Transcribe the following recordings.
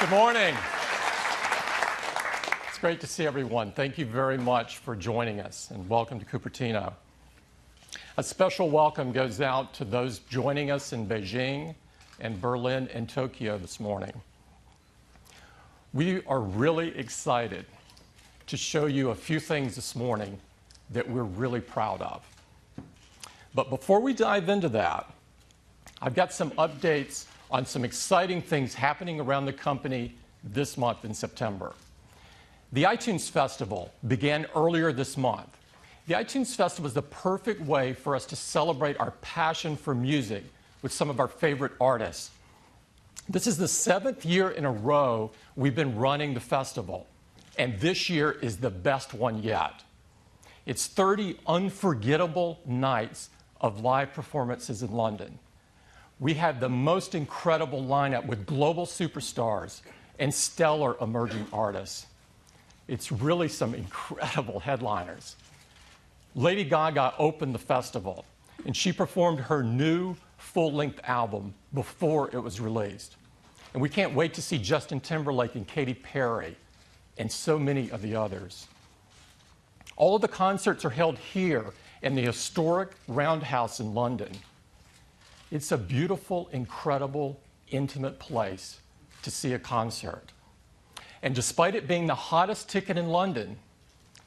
Good morning. It's great to see everyone. Thank you very much for joining us, and welcome to Cupertino. A special welcome goes out to those joining us in Beijing and Berlin and Tokyo this morning. We are really excited to show you a few things this morning that we're really proud of. But before we dive into that, I've got some updates on some exciting things happening around the company this month in September. The iTunes Festival began earlier this month. The iTunes Festival is the perfect way for us to celebrate our passion for music with some of our favorite artists. This is the 7th year in a row we've been running the festival, and this year is the best one yet. It's 30 unforgettable nights of live performances in London. We have the most incredible lineup with global superstars and stellar emerging artists. It's really some incredible headliners. Lady Gaga opened the festival, and she performed her new full-length album before it was released. And we can't wait to see Justin Timberlake and Katy Perry and so many of the others. All of the concerts are held here in the historic Roundhouse in London. It's a beautiful, incredible, intimate place to see a concert. And despite it being the hottest ticket in London,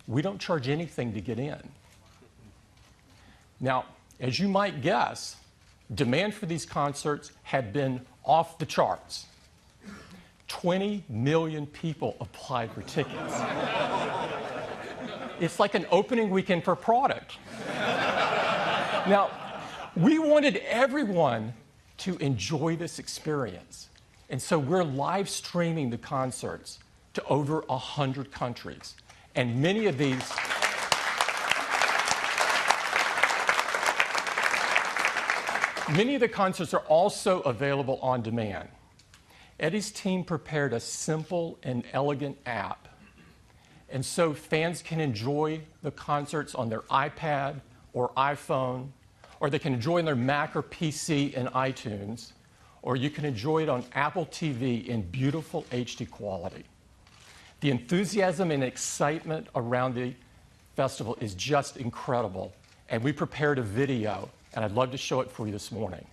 we don't charge anything to get in. Now, as you might guess, demand for these concerts had been off the charts. 20 million people applied for tickets. It's like an opening weekend for a product. Now, we wanted everyone to enjoy this experience. And so we're live streaming the concerts to over 100 countries. And many of these Many of the concerts are also available on demand. Eddie's team prepared a simple and elegant app, and so fans can enjoy the concerts on their iPad or iPhone, or they can enjoy on their Mac or PC in iTunes, or you can enjoy it on Apple TV in beautiful HD quality. The enthusiasm and excitement around the festival is just incredible, and we prepared a video, and I'd love to show it for you this morning.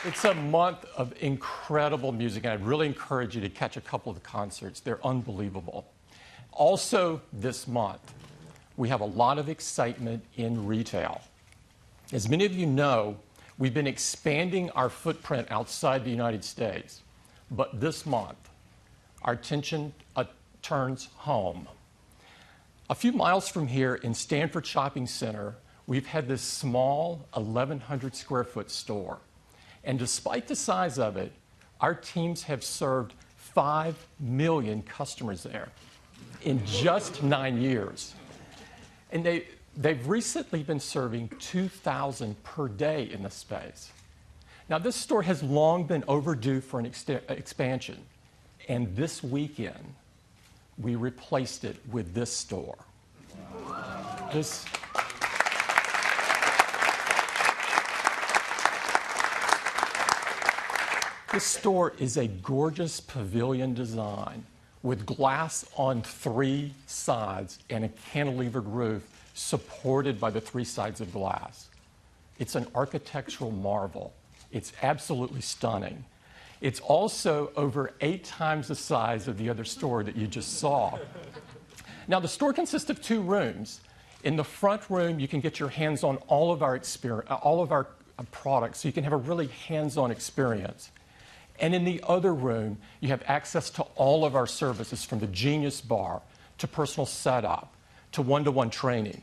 It's a month of incredible music, and I'd really encourage you to catch a couple of the concerts. They're unbelievable. Also this month, we have a lot of excitement in retail. As many of you know, we've been expanding our footprint outside the United States, but this month, our attention turns home. A few miles from here in Stanford Shopping Center, we've had this small 1,100 square foot store. And despite the size of it, our teams have served 5 million customers there in just 9 years. And they've recently been serving 2,000 per day in this space. Now, this store has long been overdue for an expansion. And this weekend, we replaced it with this store. This store is a gorgeous pavilion design with glass on 3 sides and a cantilevered roof supported by the 3 sides of glass. It's an architectural marvel. It's absolutely stunning. It's also over 8 times the size of the other store that you just saw. Now, the store consists of 2 rooms. In the front room, you can get your hands on all of our products, so you can have a really hands-on experience. And in the other room, you have access to all of our services, from the Genius Bar to personal setup to one-to-one training.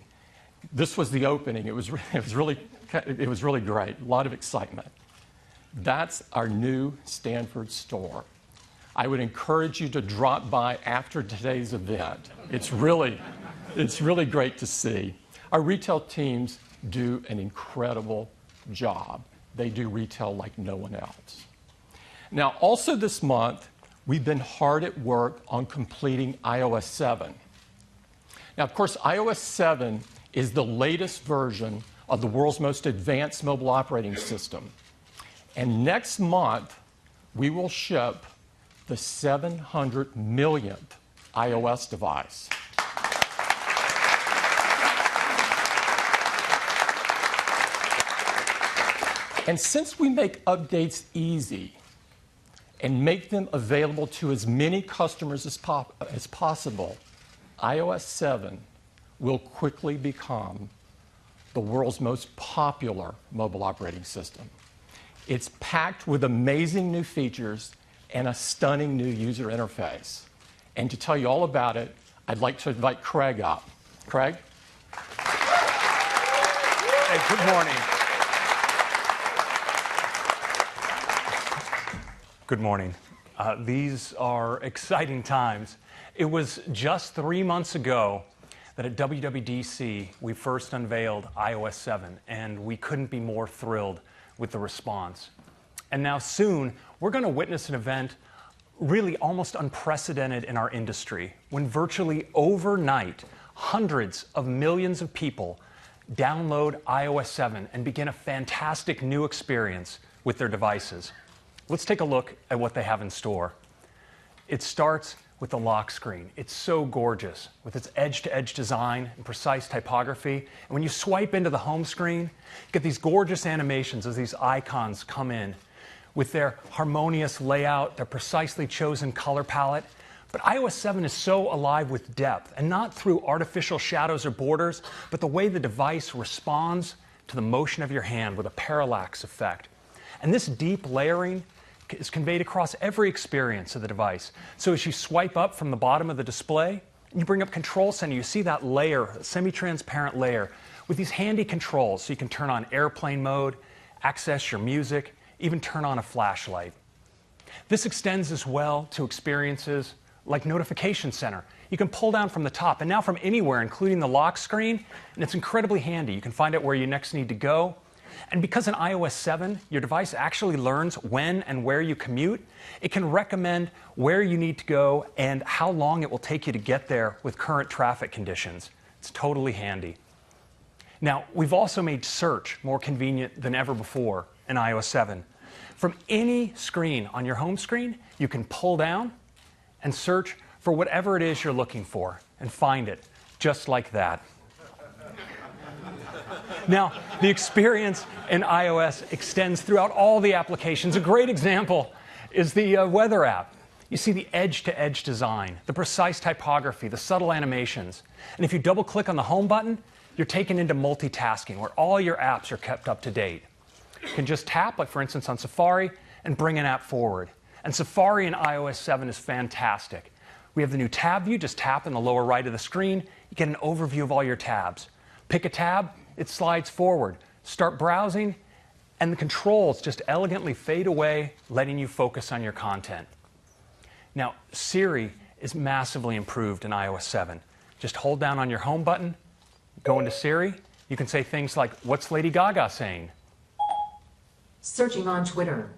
This was the opening. It was really great. A lot of excitement. That's our new Stanford store. I would encourage you to drop by after today's event. It's really great to see. Our retail teams do an incredible job. They do retail like no one else. Now, also this month, we've been hard at work on completing iOS 7. Now, of course, iOS 7 is the latest version of the world's most advanced mobile operating system. And next month, we will ship the 700 millionth iOS device. And since we make updates easy and make them available to as many customers as possible, iOS 7 will quickly become the world's most popular mobile operating system. It's packed with amazing new features and a stunning new user interface. And to tell you all about it, I'd like to invite Craig up. Craig? Hey, good morning. Good morning. These are exciting times. It was just 3 months ago that at WWDC we first unveiled iOS 7, and we couldn't be more thrilled with the response. And now soon, we're going to witness an event really almost unprecedented in our industry, when virtually overnight, hundreds of millions of people download iOS 7 and begin a fantastic new experience with their devices. Let's take a look at what they have in store. It starts with the lock screen. It's so gorgeous with its edge-to-edge design and precise typography. And when you swipe into the home screen, you get these gorgeous animations as these icons come in with their harmonious layout, their precisely chosen color palette. But iOS 7 is so alive with depth, and not through artificial shadows or borders, but the way the device responds to the motion of your hand with a parallax effect. And this deep layering is conveyed across every experience of the device. So as you swipe up from the bottom of the display, you bring up Control Center, you see that layer, semi-transparent layer, with these handy controls so you can turn on airplane mode, access your music, even turn on a flashlight. This extends as well to experiences like Notification Center. You can pull down from the top, and now from anywhere, including the lock screen, and it's incredibly handy. You can find out where you next need to go. And because in iOS 7, your device actually learns when and where you commute, it can recommend where you need to go and how long it will take you to get there with current traffic conditions. It's totally handy. Now, we've also made search more convenient than ever before in iOS 7. From any screen on your home screen, you can pull down and search for whatever it is you're looking for and find it, just like that. Now, the experience in iOS extends throughout all the applications. A great example is the weather app. You see the edge-to-edge design, the precise typography, the subtle animations. And if you double-click on the home button, you're taken into multitasking, where all your apps are kept up to date. You can just tap, like for instance on Safari, and bring an app forward. And Safari in iOS 7 is fantastic. We have the new tab view. Just tap in the lower right of the screen. You get an overview of all your tabs. Pick a tab, it slides forward. Start browsing, and the controls just elegantly fade away, letting you focus on your content. Now, Siri is massively improved in iOS 7. Just hold down on your home button, go into Siri. You can say things like, "What's Lady Gaga saying?" Searching on Twitter.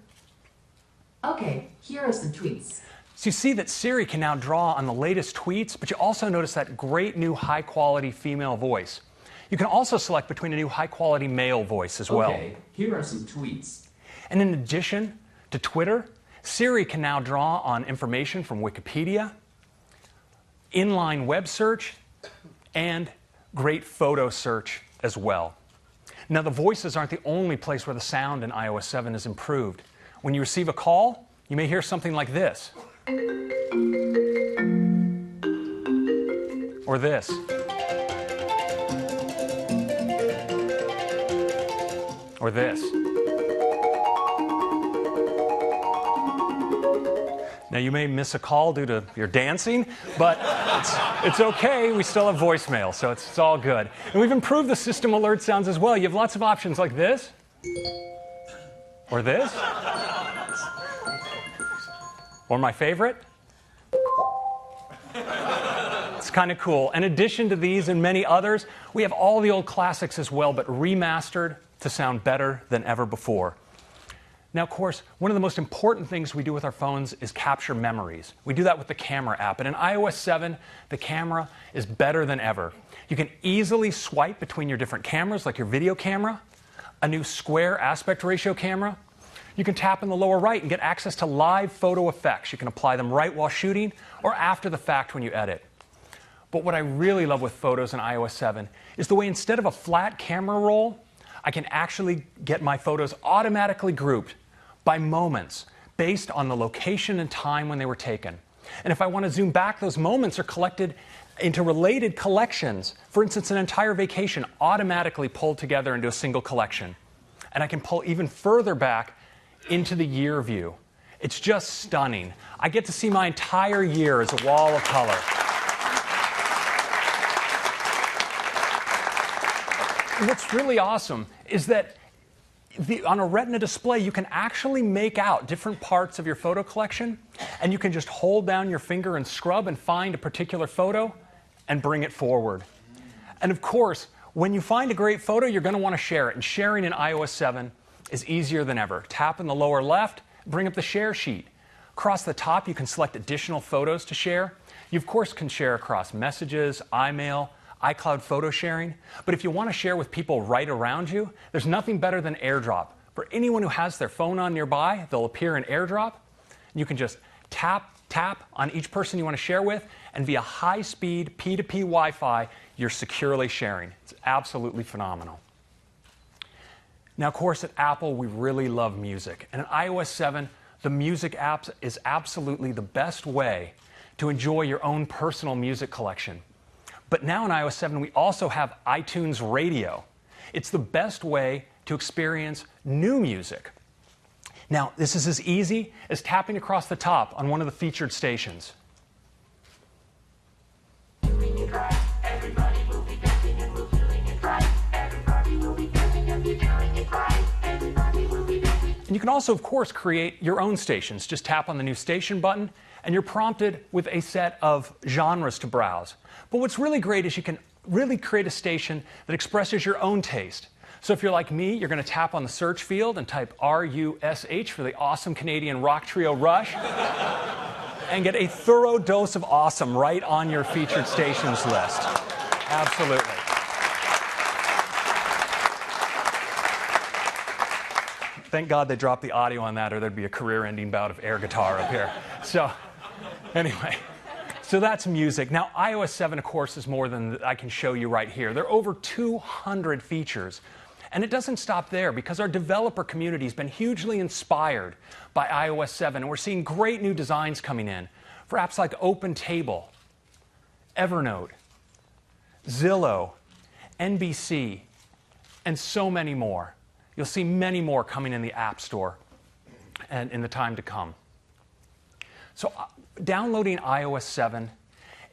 Okay, here are some tweets. So you see that Siri can now draw on the latest tweets, but you also notice that great new high-quality female voice. You can also select between a new high-quality male voice as well. Okay, here are some tweets. And in addition to Twitter, Siri can now draw on information from Wikipedia, inline web search, and great photo search as well. Now, the voices aren't the only place where the sound in iOS 7 is improved. When you receive a call, you may hear something like this. Or this. Or this. Now, you may miss a call due to your dancing, but it's okay. We still have voicemail, so it's all good. And we've improved the system alert sounds as well. You have lots of options like this. Or this. Or my favorite. It's kind of cool. In addition to these and many others, we have all the old classics as well, but remastered to sound better than ever before. Now, of course, one of the most important things we do with our phones is capture memories. We do that with the camera app. And in iOS 7, the camera is better than ever. You can easily swipe between your different cameras, like your video camera, a new square aspect ratio camera. You can tap in the lower right and get access to live photo effects. You can apply them right while shooting or after the fact when you edit. But what I really love with photos in iOS 7 is the way instead of a flat camera roll, I can actually get my photos automatically grouped by moments based on the location and time when they were taken. And if I want to zoom back, those moments are collected into related collections. For instance, an entire vacation automatically pulled together into a single collection. And I can pull even further back into the year view. It's just stunning. I get to see my entire year as a wall of color. And what's really awesome is that on a Retina display, you can actually make out different parts of your photo collection, and you can just hold down your finger and scrub and find a particular photo and bring it forward. And of course, when you find a great photo, you're going to want to share it. And sharing in iOS 7 is easier than ever. Tap in the lower left, bring up the share sheet. Across the top, you can select additional photos to share. You, of course, can share across messages, iMail, iCloud photo sharing. But if you want to share with people right around you, there's nothing better than AirDrop. For anyone who has their phone on nearby, they'll appear in AirDrop. You can just tap on each person you want to share with, and via high-speed P2P Wi-Fi, you're securely sharing. It's absolutely phenomenal. Now, of course, at Apple, we really love music. And in iOS 7, the Music apps is absolutely the best way to enjoy your own personal music collection. But now in iOS 7, we also have iTunes Radio. It's the best way to experience new music. Now, this is as easy as tapping across the top on one of the featured stations. And you can also, of course, create your own stations. Just tap on the new station button, and you're prompted with a set of genres to browse. But what's really great is you can really create a station that expresses your own taste. So if you're like me, you're going to tap on the search field and type R-U-S-H for the awesome Canadian rock trio Rush, and get a thorough dose of awesome right on your featured stations list. Absolutely. Thank God they dropped the audio on that, or there'd be a career-ending bout of air guitar up here. So, anyway, so that's music. Now, iOS 7, of course, is more than I can show you right here. There are over 200 features. And it doesn't stop there, because our developer community has been hugely inspired by iOS 7, and we're seeing great new designs coming in for apps like OpenTable, Evernote, Zillow, NBC, and so many more. You'll see many more coming in the App Store and in the time to come. So downloading iOS 7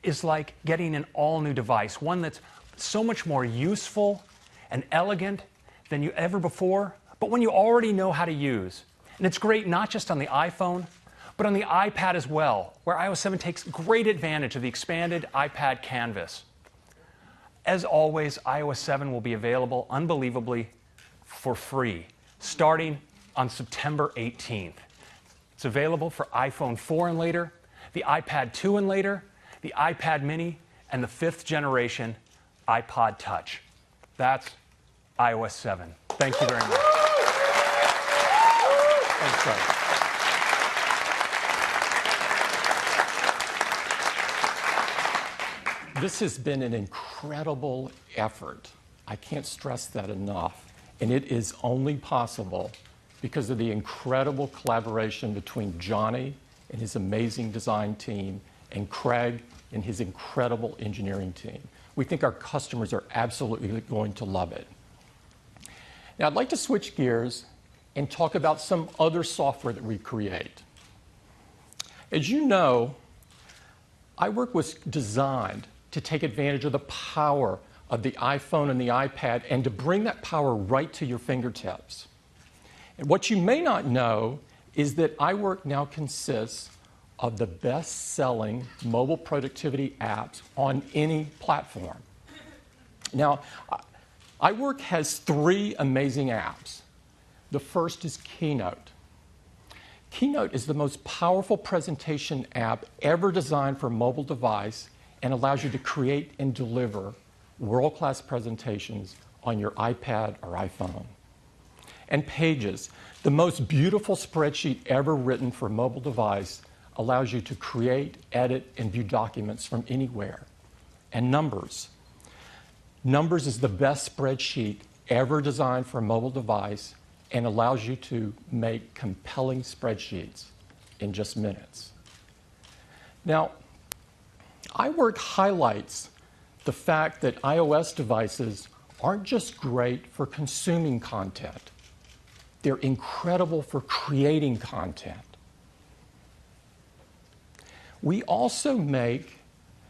is like getting an all-new device, one that's so much more useful and elegant than you ever before, but one you already know how to use. And it's great not just on the iPhone, but on the iPad as well, where iOS 7 takes great advantage of the expanded iPad canvas. As always, iOS 7 will be available, unbelievably, for free, starting on September 18th. It's available for iPhone 4 and later, the iPad 2 and later, the iPad mini, and the 5th generation iPod Touch. That's iOS 7. Thank you very much. Thanks, Craig. This has been an incredible effort. I can't stress that enough. And it is only possible because of the incredible collaboration between Johnny and his amazing design team and Craig and his incredible engineering team. We think our customers are absolutely going to love it. Now, I'd like to switch gears and talk about some other software that we create. As you know, iWork was designed to take advantage of the power of the iPhone and the iPad and to bring that power right to your fingertips. And what you may not know is that iWork now consists of the best-selling mobile productivity apps on any platform. Now, iWork has 3 amazing apps. The first is Keynote. Keynote is the most powerful presentation app ever designed for a mobile device and allows you to create and deliver world-class presentations on your iPad or iPhone. And Pages, the most beautiful spreadsheet ever written for a mobile device, allows you to create, edit, and view documents from anywhere. And Numbers. Numbers is the best spreadsheet ever designed for a mobile device and allows you to make compelling spreadsheets in just minutes. Now, iWork highlights the fact that iOS devices aren't just great for consuming content. They're incredible for creating content. We also make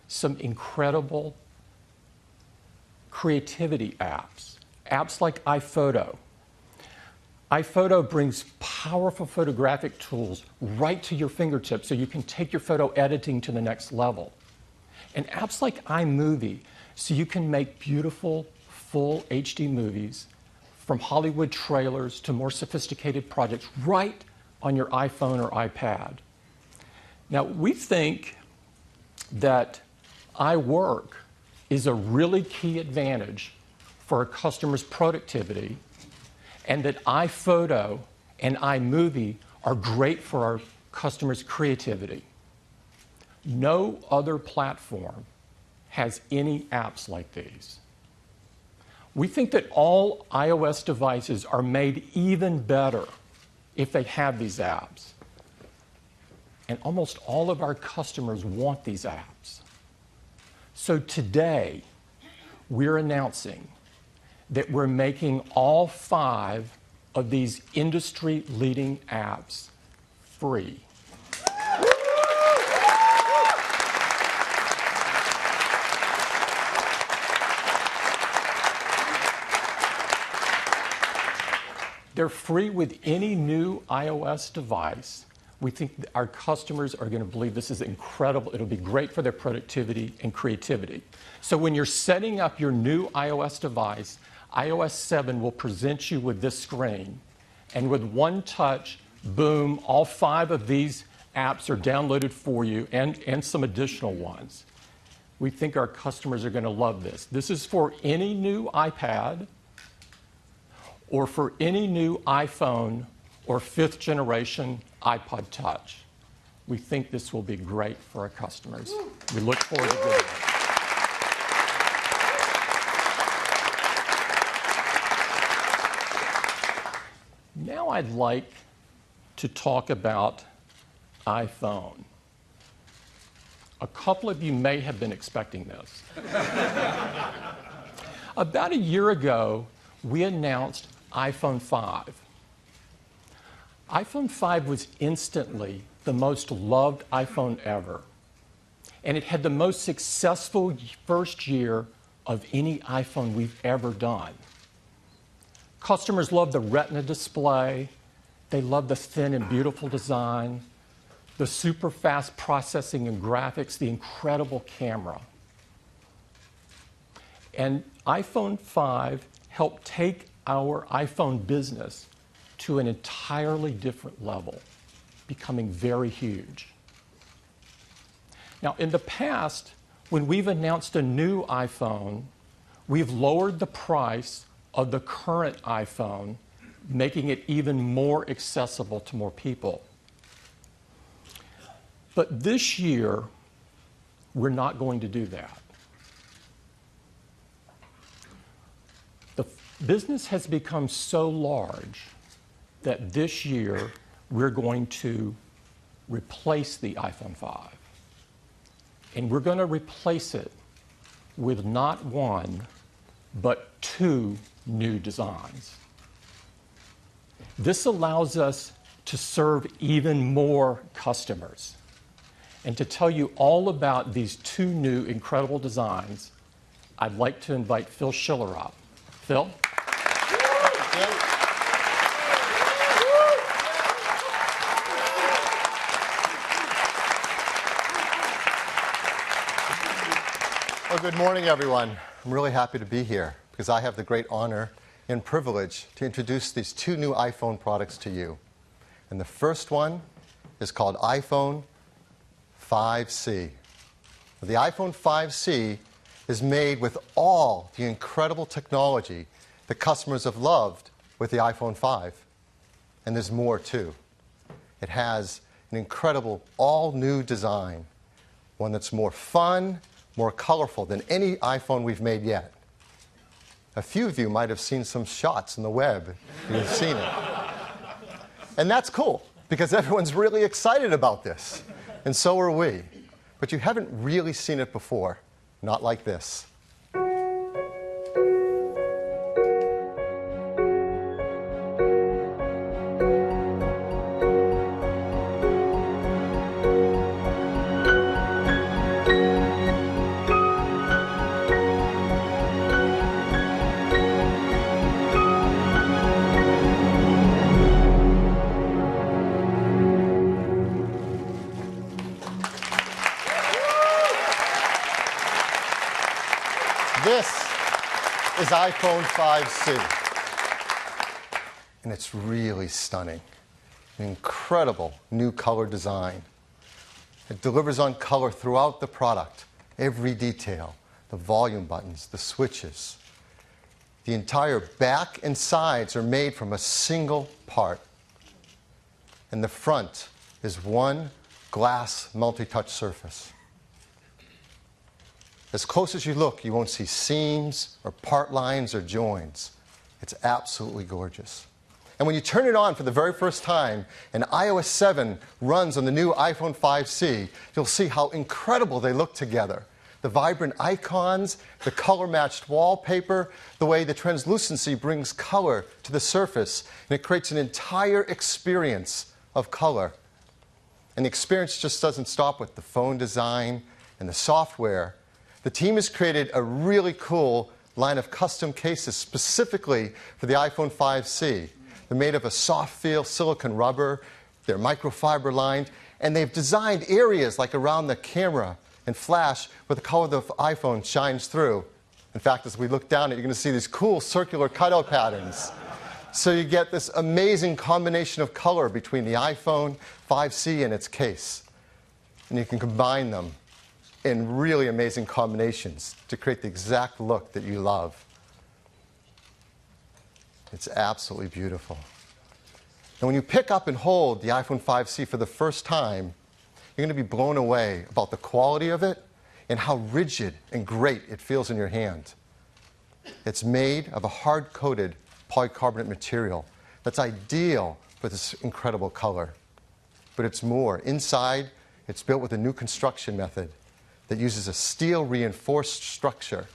some incredible creativity apps, apps like iPhoto. iPhoto brings powerful photographic tools right to your fingertips so you can take your photo editing to the next level. And apps like iMovie, so you can make beautiful, full HD movies from Hollywood trailers to more sophisticated projects right on your iPhone or iPad. Now, we think that iWork is a really key advantage for our customers' productivity, and that iPhoto and iMovie are great for our customers' creativity. No other platform has any apps like these. We think that all iOS devices are made even better if they have these apps. And almost all of our customers want these apps. So today, we're announcing that we're making all 5 of these industry-leading apps free. They're free with any new iOS device. We think our customers are going to believe this is incredible. It'll be great for their productivity and creativity. So when you're setting up your new iOS device, iOS 7 will present you with this screen. And with one touch, boom, all 5 of these apps are downloaded for you and some additional ones. We think our customers are going to love this. This is for any new iPad or for any new iPhone or 5th generation iPod Touch. We think this will be great for our customers. We look forward to doing it. now I'd like to talk about iPhone. A couple of you may have been expecting this. About a year ago, we announced iPhone 5. iPhone 5 was instantly the most loved iPhone ever, and it had the most successful first year of any iPhone we've ever done. Customers loved the Retina display, they loved the thin and beautiful design, the super fast processing and graphics, the incredible camera. And iPhone 5 helped take our iPhone business to an entirely different level, becoming very huge. Now, in the past, when we've announced a new iPhone, we've lowered the price of the current iPhone, making it even more accessible to more people. But this year, we're not going to do that. The business has become so large that this year we're going to replace the iPhone 5. And we're going to replace it with not one, but two new designs. This allows us to serve even more customers. And to tell you all about these two new incredible designs, I'd like to invite Phil Schiller up. Phil? Well, good morning, everyone. I'm really happy to be here because I have the great honor and privilege to introduce these two new iPhone products to you. And the first one is called iPhone 5C. The iPhone 5C is made with all the incredible technology that customers have loved with the iPhone 5. And there's more, too. It has an incredible all-new design, one that's more fun, more colorful than any iPhone we've made yet. A few of you might have seen some shots on the web. You've seen it. And that's cool, because everyone's really excited about this. And so are we. But you haven't really seen it before. Not like this. This is iPhone 5C. And it's really stunning. An incredible new color design. It delivers on color throughout the product. Every detail, the volume buttons, the switches. The entire back and sides are made from a single part. And the front is one glass multi-touch surface. As close as you look, you won't see seams or part lines or joins. It's absolutely gorgeous. And when you turn it on for the very first time and iOS 7 runs on the new iPhone 5C, you'll see how incredible they look together. The vibrant icons, the color-matched wallpaper, the way the translucency brings color to the surface, and it creates an entire experience of color. And the experience just doesn't stop with the phone design and the software. The team has created a really cool line of custom cases specifically for the iPhone 5C. They're made of a soft feel silicone rubber, they're microfiber lined, and they've designed areas like around the camera and flash where the color of the iPhone shines through. In fact, as we look down, you're going to see these cool circular cutout patterns. So you get this amazing combination of color between the iPhone 5C and its case. And you can combine them in really amazing combinations to create the exact look that you love. It's absolutely beautiful. And when you pick up and hold the iPhone 5C for the first time, you're going to be blown away about the quality of it and how rigid and great it feels in your hand. It's made of a hard-coated polycarbonate material that's ideal for this incredible color. But it's more. Inside, it's built with a new construction method that uses a steel-reinforced structure.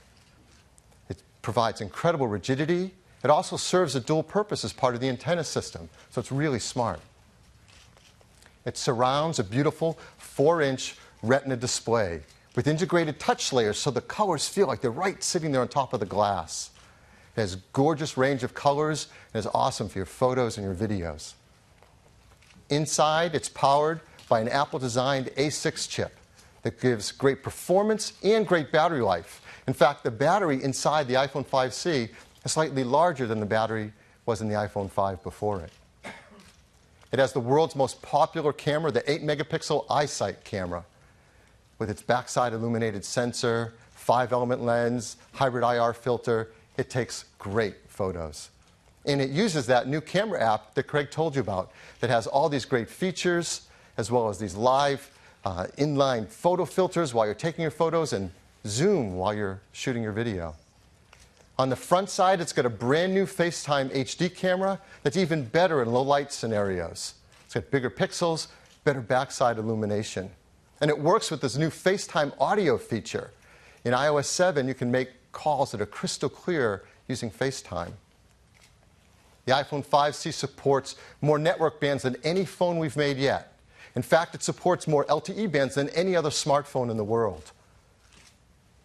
It provides incredible rigidity. It also serves a dual purpose as part of the antenna system, so it's really smart. It surrounds a beautiful 4-inch Retina display with integrated touch layers so the colors feel like they're right sitting there on top of the glass. It has a gorgeous range of colors and is awesome for your photos and your videos. Inside, it's powered by an Apple-designed A6 chip that gives great performance and great battery life. In fact, the battery inside the iPhone 5C is slightly larger than the battery was in the iPhone 5 before it. It has the world's most popular camera, the 8-megapixel iSight camera, with its backside illuminated sensor, 5-element lens, hybrid IR filter. It takes great photos. And it uses that new camera app that Craig told you about that has all these great features, as well as these live inline photo filters while you're taking your photos and zoom while you're shooting your video. On the front side, it's got a brand new FaceTime HD camera that's even better in low light scenarios. It's got bigger pixels, better backside illumination. And it works with this new FaceTime audio feature. In iOS 7, you can make calls that are crystal clear using FaceTime. The iPhone 5C supports more network bands than any phone we've made yet. In fact, it supports more LTE bands than any other smartphone in the world.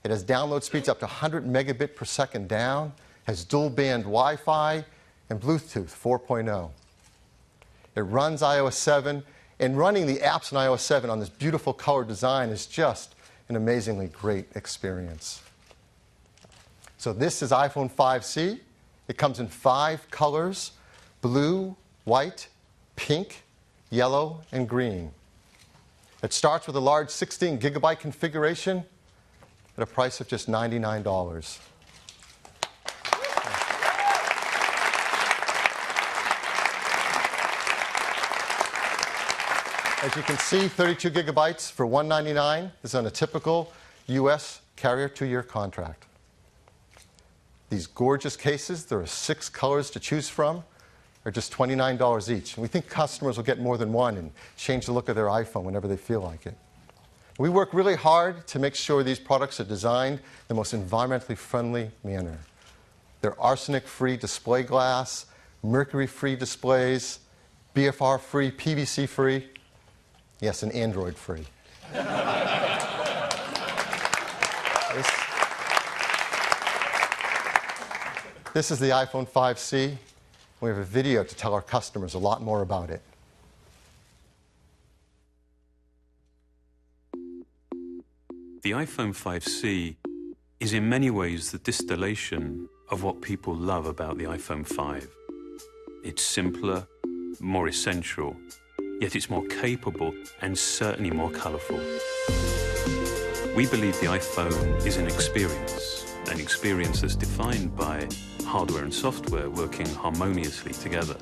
It has download speeds up to 100 megabit per second down, has dual band Wi-Fi, and Bluetooth 4.0. It runs iOS 7, and running the apps in iOS 7 on this beautiful color design is just an amazingly great experience. So this is iPhone 5C. It comes in 5 colors: blue, white, pink, yellow, and green. It starts with a large 16 gigabyte configuration at a price of just $99. As you can see, 32 gigabytes for $199 is on a typical US carrier 2-year contract. These gorgeous cases, there are 6 colors to choose from, are just $29 each. And we think customers will get more than one and change the look of their iPhone whenever they feel like it. We work really hard to make sure these products are designed in the most environmentally friendly manner. They're arsenic-free display glass, mercury-free displays, BFR-free, PVC-free, yes, and Android-free. This is the iPhone 5C. We have a video to tell our customers a lot more about it. The iPhone 5C is in many ways the distillation of what people love about the iPhone 5. It's simpler, more essential, yet it's more capable and certainly more colorful. We believe the iPhone is an experience that's defined by hardware and software working harmoniously together.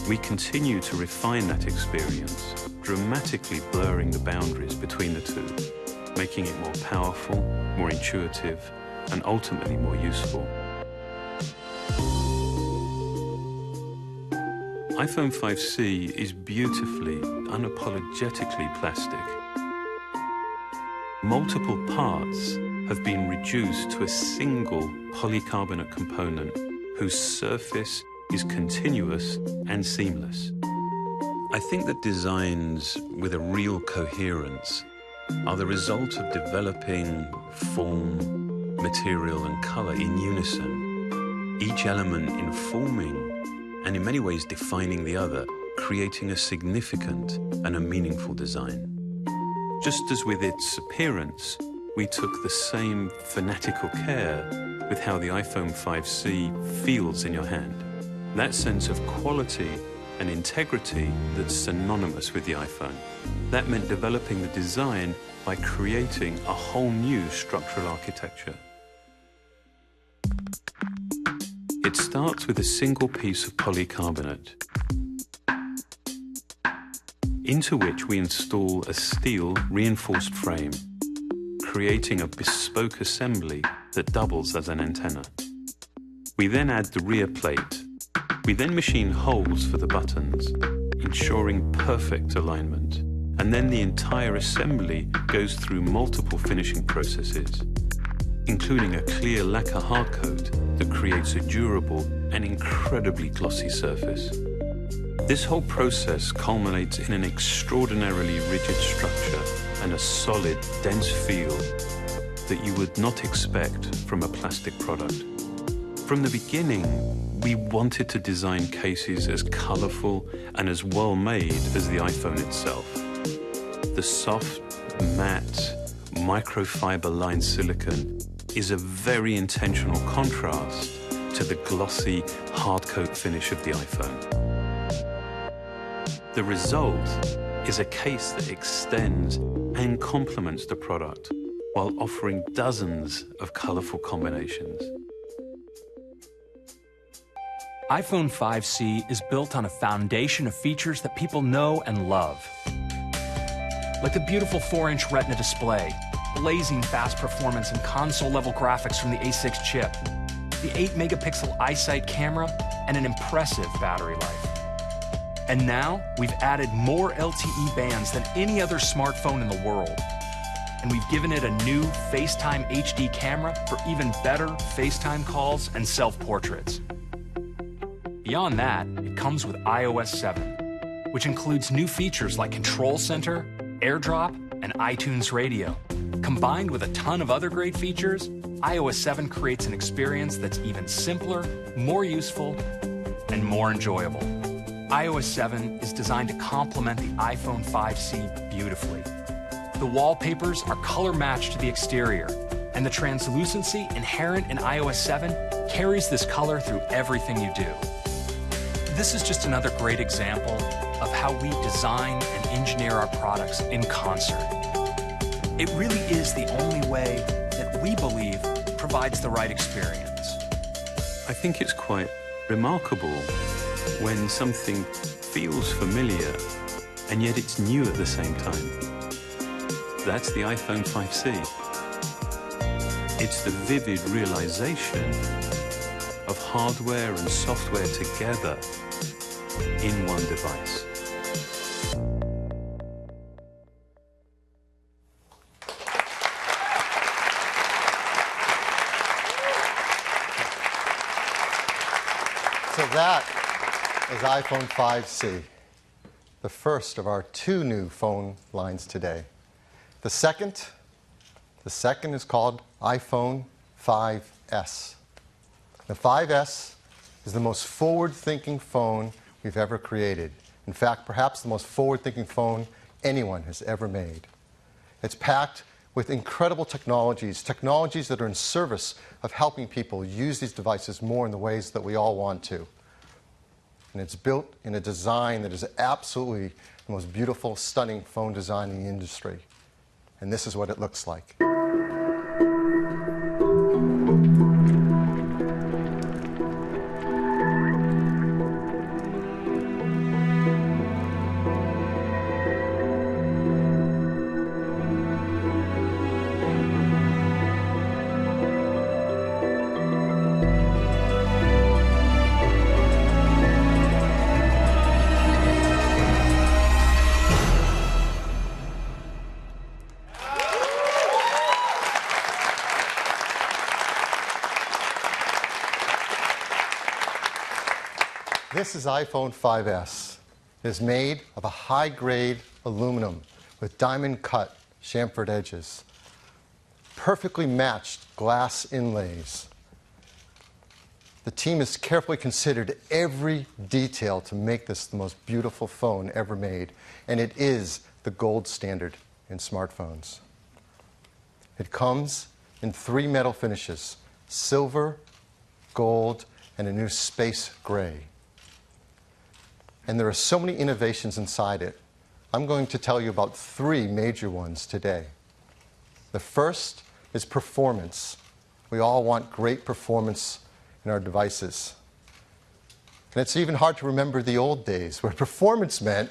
We continue to refine that experience, dramatically blurring the boundaries between the two, making it more powerful, more intuitive, and ultimately more useful. iPhone 5C is beautifully, unapologetically plastic. Multiple parts have been reduced to a single polycarbonate component whose surface is continuous and seamless. I think that designs with a real coherence are the result of developing form, material, and color in unison, each element informing and in many ways defining the other, creating a significant and a meaningful design. Just as with its appearance, we took the same fanatical care with how the iPhone 5C feels in your hand. That sense of quality and integrity that's synonymous with the iPhone. That meant developing the design by creating a whole new structural architecture. It starts with a single piece of polycarbonate, into which we install a steel reinforced frame, creating a bespoke assembly that doubles as an antenna. We then add the rear plate, We then machine holes for the buttons, ensuring perfect alignment. And then the entire assembly goes through multiple finishing processes, including a clear lacquer hardcoat that creates a durable and incredibly glossy surface. This whole process culminates in an extraordinarily rigid structure and a solid, dense feel that you would not expect from a plastic product. From the beginning, we wanted to design cases as colorful and as well made as the iPhone itself. The soft, matte, microfiber-lined silicone is a very intentional contrast to the glossy, hardcoat finish of the iPhone. The result is a case that extends and complements the product while offering dozens of colorful combinations. iPhone 5C is built on a foundation of features that people know and love. Like the beautiful 4-inch Retina display, blazing fast performance and console-level graphics from the A6 chip, the 8-megapixel iSight camera, and an impressive battery life. And now, we've added more LTE bands than any other smartphone in the world. And we've given it a new FaceTime HD camera for even better FaceTime calls and self-portraits. Beyond that, it comes with iOS 7, which includes new features like Control Center, AirDrop, and iTunes Radio. Combined with a ton of other great features, iOS 7 creates an experience that's even simpler, more useful, and more enjoyable. iOS 7 is designed to complement the iPhone 5C beautifully. The wallpapers are color-matched to the exterior, and the translucency inherent in iOS 7 carries this color through everything you do. This is just another great example of how we design and engineer our products in concert. It really is the only way that we believe provides the right experience. I think it's quite remarkable when something feels familiar and yet it's new at the same time. That's the iPhone 5C. It's the vivid realization of hardware and software together in one device. So that is iPhone 5C, the first of our 2 new phone lines today. The second is called iPhone 5S. The 5S is the most forward-thinking phone we've ever created. In fact, perhaps the most forward-thinking phone anyone has ever made. It's packed with incredible technologies that are in service of helping people use these devices more in the ways that we all want to. And it's built in a design that is absolutely the most beautiful, stunning phone design in the industry. And this is what it looks like. This is iPhone 5S. It is made of a high-grade aluminum with diamond-cut chamfered edges, perfectly matched glass inlays. The team has carefully considered every detail to make this the most beautiful phone ever made, and it is the gold standard in smartphones. It comes in 3 metal finishes: silver, gold, and a new space gray. And there are so many innovations inside it. I'm going to tell you about 3 major ones today. The first is performance. We all want great performance in our devices. And it's even hard to remember the old days where performance meant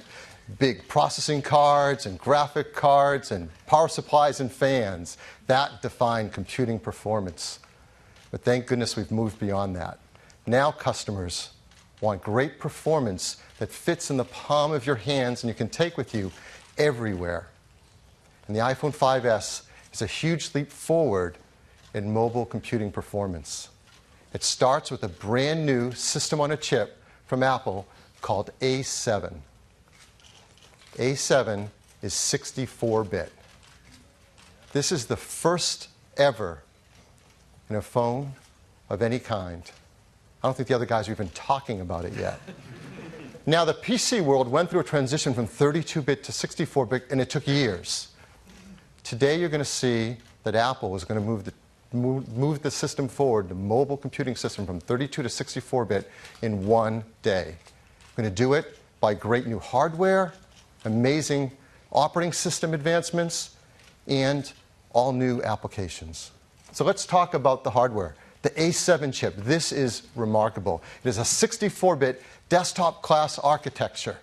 big processing cards and graphic cards and power supplies and fans. That defined computing performance. But thank goodness we've moved beyond that. Now customers want great performance that fits in the palm of your hands and you can take with you everywhere. And the iPhone 5S is a huge leap forward in mobile computing performance. It starts with a brand new system on a chip from Apple called A7. A7 is 64-bit. This is the first ever in a phone of any kind. I don't think the other guys are even talking about it yet. Now, the PC world went through a transition from 32-bit to 64-bit, and it took years. Today, you're going to see that Apple is going to move the system forward, the mobile computing system, from 32 to 64-bit in one day. We're going to do it by great new hardware, amazing operating system advancements, and all new applications. So let's talk about the hardware. The A7 chip, this is remarkable. It is a 64-bit desktop-class architecture.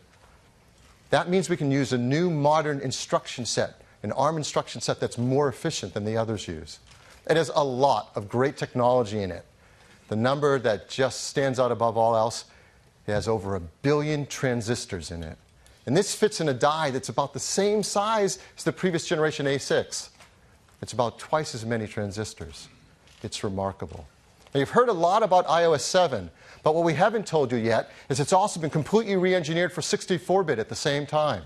That means we can use a new modern instruction set, an ARM instruction set that's more efficient than the others use. It has a lot of great technology in it. The number that just stands out above all else, it has over 1 billion transistors in it. And this fits in a die that's about the same size as the previous generation A6. It's about twice as many transistors. It's remarkable. Now, you've heard a lot about iOS 7, but what we haven't told you yet is it's also been completely re-engineered for 64-bit at the same time.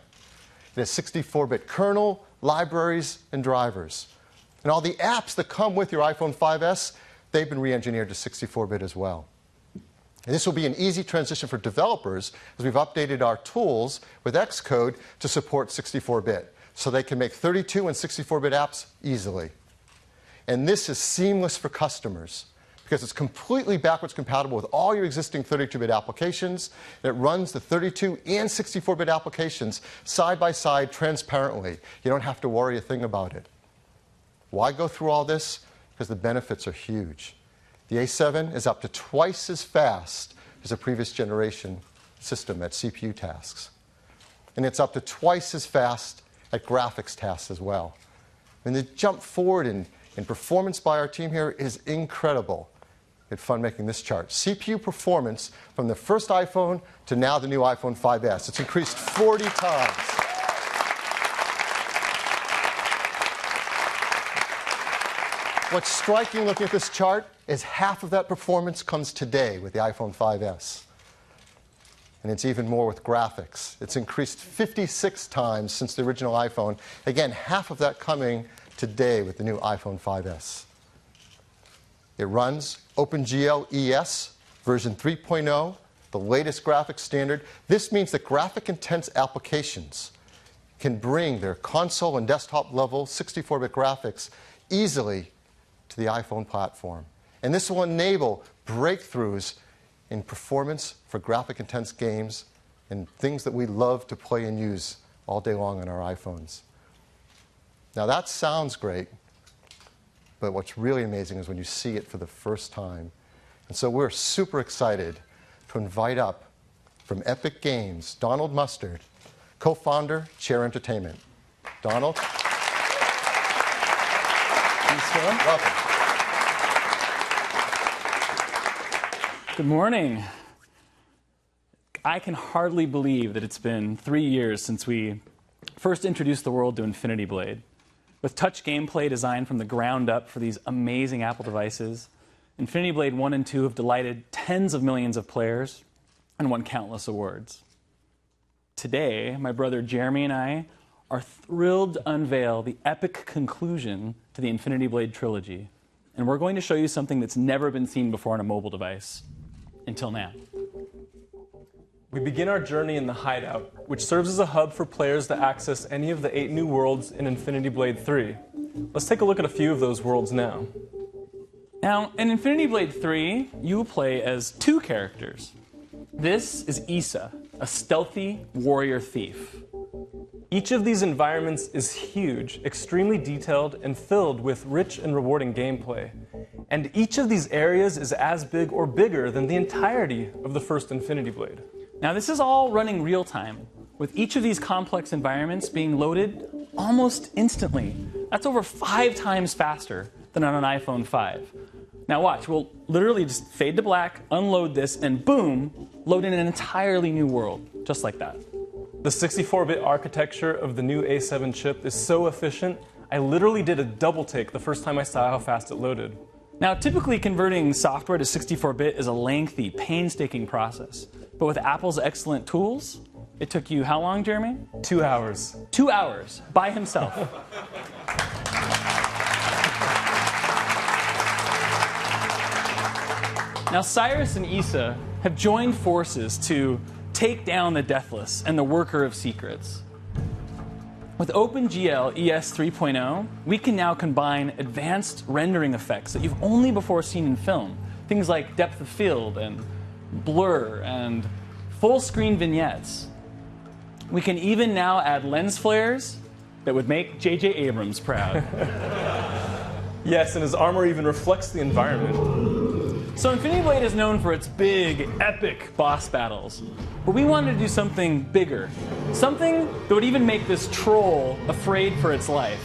It has 64-bit kernel, libraries, and drivers. And all the apps that come with your iPhone 5S, they've been re-engineered to 64-bit as well. And this will be an easy transition for developers as we've updated our tools with Xcode to support 64-bit, so they can make 32 and 64-bit apps easily. And this is seamless for customers because it's completely backwards compatible with all your existing 32-bit applications. It runs the 32 and 64-bit applications side by side transparently. You don't have to worry a thing about it. Why go through all this? Because the benefits are huge. The A7 is up to twice as fast as a previous generation system at CPU tasks. And it's up to twice as fast at graphics tasks as well. And the jump forward in performance by our team here is incredible. We had fun making this chart. CPU performance from the first iPhone to now the new iPhone 5S. It's increased 40 times. What's striking looking at this chart is half of that performance comes today with the iPhone 5S. And it's even more with graphics. It's increased 56 times since the original iPhone. Again, half of that coming today with the new iPhone 5S. It runs OpenGL ES version 3.0, the latest graphics standard. This means that graphic-intense applications can bring their console and desktop level 64-bit graphics easily to the iPhone platform. And this will enable breakthroughs in performance for graphic-intense games and things that we love to play and use all day long on our iPhones. Now that sounds great, but what's really amazing is when you see it for the first time. And so we're super excited to invite up from Epic Games, Donald Mustard, co-founder, Chair Entertainment. Donald? Thanks, Phil. Welcome. Good morning. I can hardly believe that it's been 3 years since we first introduced the world to Infinity Blade. With touch gameplay designed from the ground up for these amazing Apple devices, Infinity Blade 1 and 2 have delighted tens of millions of players and won countless awards. Today, my brother Jeremy and I are thrilled to unveil the epic conclusion to the Infinity Blade trilogy. And we're going to show you something that's never been seen before on a mobile device. Until now. We begin our journey in the Hideout, which serves as a hub for players to access any of the 8 new worlds in Infinity Blade 3. Let's take a look at a few of those worlds now. Now, in Infinity Blade 3, you will play as 2 characters. This is Issa, a stealthy warrior thief. Each of these environments is huge, extremely detailed, and filled with rich and rewarding gameplay. And each of these areas is as big or bigger than the entirety of the first Infinity Blade. Now, this is all running real time, with each of these complex environments being loaded almost instantly. That's over 5 times faster than on an iPhone 5. Now watch, we'll literally just fade to black, unload this, and boom, load in an entirely new world, just like that. The 64-bit architecture of the new A7 chip is so efficient, I literally did a double take the first time I saw how fast it loaded. Now, typically converting software to 64-bit is a lengthy, painstaking process. But with Apple's excellent tools, it took you how long, Jeremy? 2 hours. 2 hours by himself. Now, Cyrus and Issa have joined forces to take down the Deathless and the Worker of Secrets. With OpenGL ES 3.0, we can now combine advanced rendering effects that you've only before seen in film. Things like depth of field and blur and full-screen vignettes. We can even now add lens flares that would make J.J. Abrams proud. Yes, and his armor even reflects the environment. So Infinity Blade is known for its big, epic boss battles. But we wanted to do something bigger. Something that would even make this troll afraid for its life.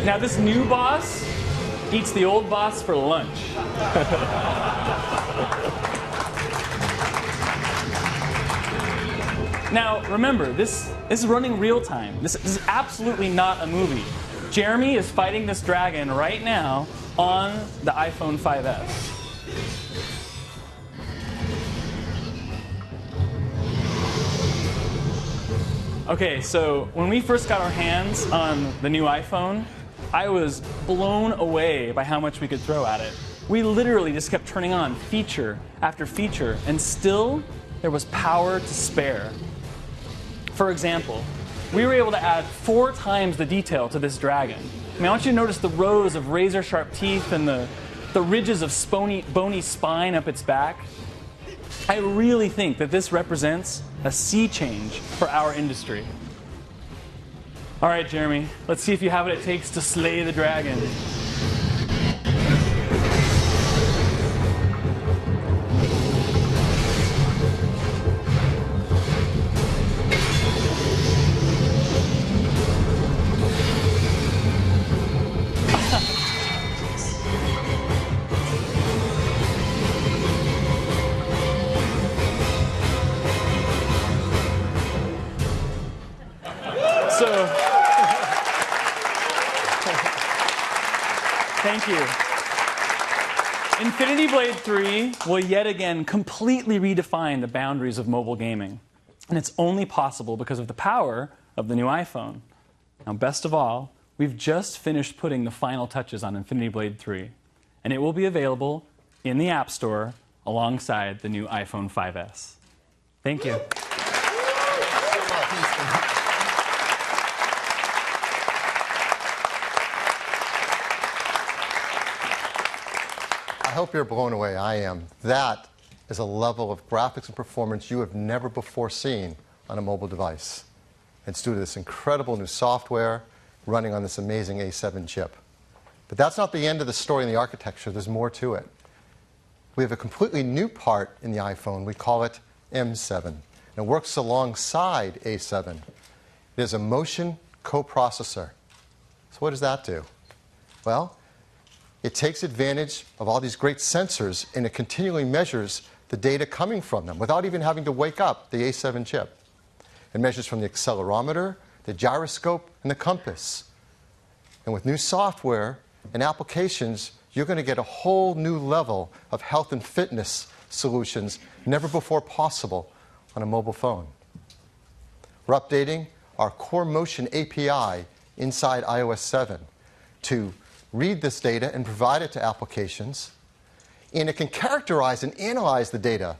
Now this new boss eats the old boss for lunch. Now, remember, this is running real time. This is absolutely not a movie. Jeremy is fighting this dragon right now on the iPhone 5S. Okay, so when we first got our hands on the new iPhone, I was blown away by how much we could throw at it. We literally just kept turning on feature after feature, and still there was power to spare. For example, we were able to add 4 times the detail to this dragon. I mean, I want you to notice the rows of razor-sharp teeth and the ridges of bony spine up its back. I really think that this represents a sea change for our industry. All right, Jeremy, let's see if you have what it takes to slay the dragon. Thank you. Infinity Blade 3 will yet again completely redefine the boundaries of mobile gaming. And it's only possible because of the power of the new iPhone. Now, best of all, we've just finished putting the final touches on Infinity Blade 3. And it will be available in the App Store alongside the new iPhone 5S. Thank you. I hope you're blown away. I am. That is a level of graphics and performance you have never before seen on a mobile device. It's due to this incredible new software running on this amazing A7 chip. But that's not the end of the story in the architecture. There's more to it. We have a completely new part in the iPhone. We call it M7. And it works alongside A7. It is a motion coprocessor. So what does that do? Well, it takes advantage of all these great sensors and it continually measures the data coming from them without even having to wake up the A7 chip. It measures from the accelerometer, the gyroscope, and the compass. And with new software and applications, you're going to get a whole new level of health and fitness solutions never before possible on a mobile phone. We're updating our Core Motion API inside iOS 7 to read this data and provide it to applications. And it can characterize and analyze the data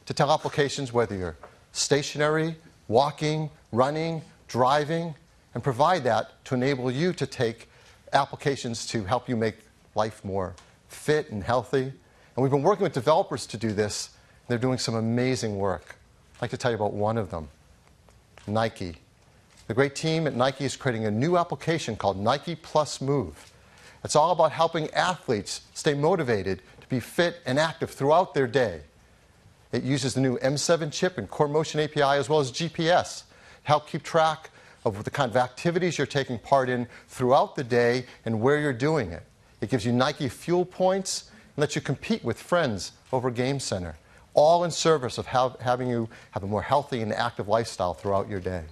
to tell applications whether you're stationary, walking, running, driving, and provide that to enable you to take applications to help you make life more fit and healthy. And we've been working with developers to do this, and they're doing some amazing work. I'd like to tell you about one of them, Nike. The great team at Nike is creating a new application called Nike Plus Move. It's all about helping athletes stay motivated to be fit and active throughout their day. It uses the new M7 chip and Core Motion API as well as GPS help keep track of the kind of activities you're taking part in throughout the day and where you're doing it. It gives you Nike Fuel points and lets you compete with friends over Game Center, all in service of having you have a more healthy and active lifestyle throughout your day.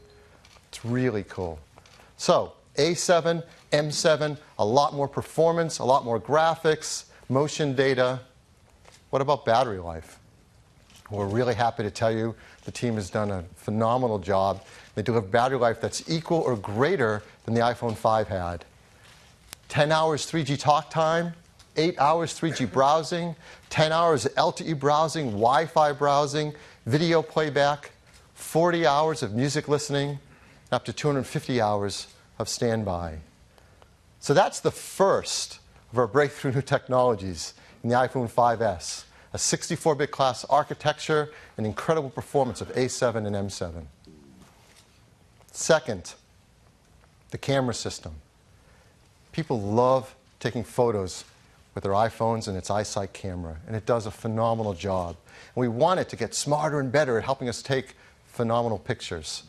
It's really cool. So, A7, M7, a lot more performance, a lot more graphics, motion data. What about battery life? We're really happy to tell you the team has done a phenomenal job. They deliver battery life that's equal or greater than the iPhone 5 had. 10 hours 3G talk time, 8 hours 3G browsing, 10 hours LTE browsing, Wi-Fi browsing, video playback, 40 hours of music listening, and up to 250 hours of standby. So that's the first of our breakthrough new technologies in the iPhone 5S. A 64-bit class architecture and incredible performance of A7 and M7. Second, the camera system. People love taking photos with their iPhones and its iSight camera, and it does a phenomenal job. And we want it to get smarter and better at helping us take phenomenal pictures.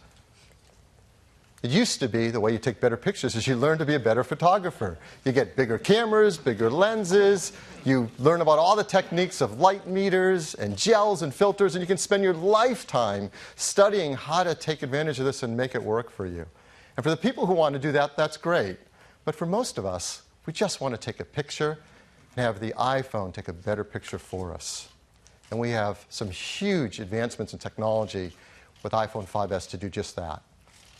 It used to be the way you take better pictures is you learn to be a better photographer. You get bigger cameras, bigger lenses, you learn about all the techniques of light meters and gels and filters, and you can spend your lifetime studying how to take advantage of this and make it work for you. And for the people who want to do that, that's great. But for most of us, we just want to take a picture and have the iPhone take a better picture for us. And we have some huge advancements in technology with iPhone 5S to do just that.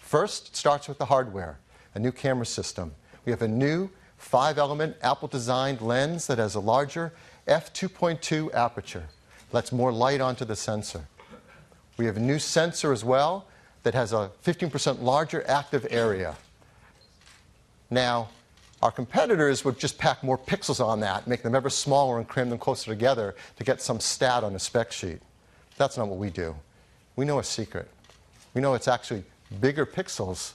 First, it starts with the hardware, a new camera system. We have a new 5-element Apple-designed lens that has a larger f2.2 aperture, lets more light onto the sensor. We have a new sensor as well that has a 15% larger active area. Now, our competitors would just pack more pixels on that, make them ever smaller and cram them closer together to get some stat on a spec sheet. That's not what we do. We know a secret. We know it's actually bigger pixels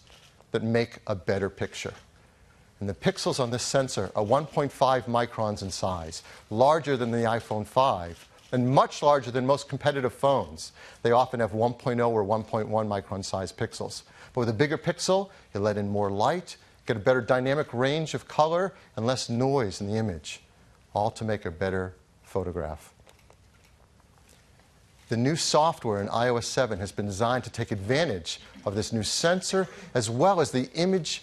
that make a better picture. And the pixels on this sensor are 1.5 microns in size, larger than the iPhone 5, and much larger than most competitive phones. They often have 1.0 or 1.1 micron size pixels. But with a bigger pixel, you let in more light, get a better dynamic range of color, and less noise in the image, all to make a better photograph. The new software in iOS 7 has been designed to take advantage of this new sensor as well as the image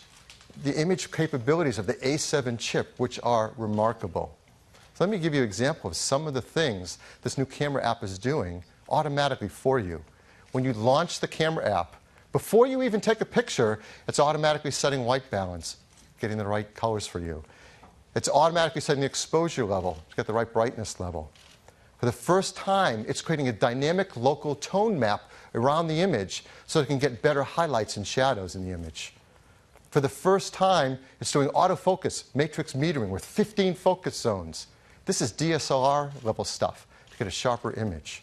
capabilities of the A7 chip, which are remarkable. So let me give you an example of some of the things this new camera app is doing automatically for you. When you launch the camera app, before you even take a picture, it's automatically setting white balance, getting the right colors for you. It's automatically setting the exposure level to get the right brightness level. For the first time, it's creating a dynamic local tone map around the image so it can get better highlights and shadows in the image. For the first time, it's doing autofocus, matrix metering with 15 focus zones. This is DSLR level stuff to get a sharper image.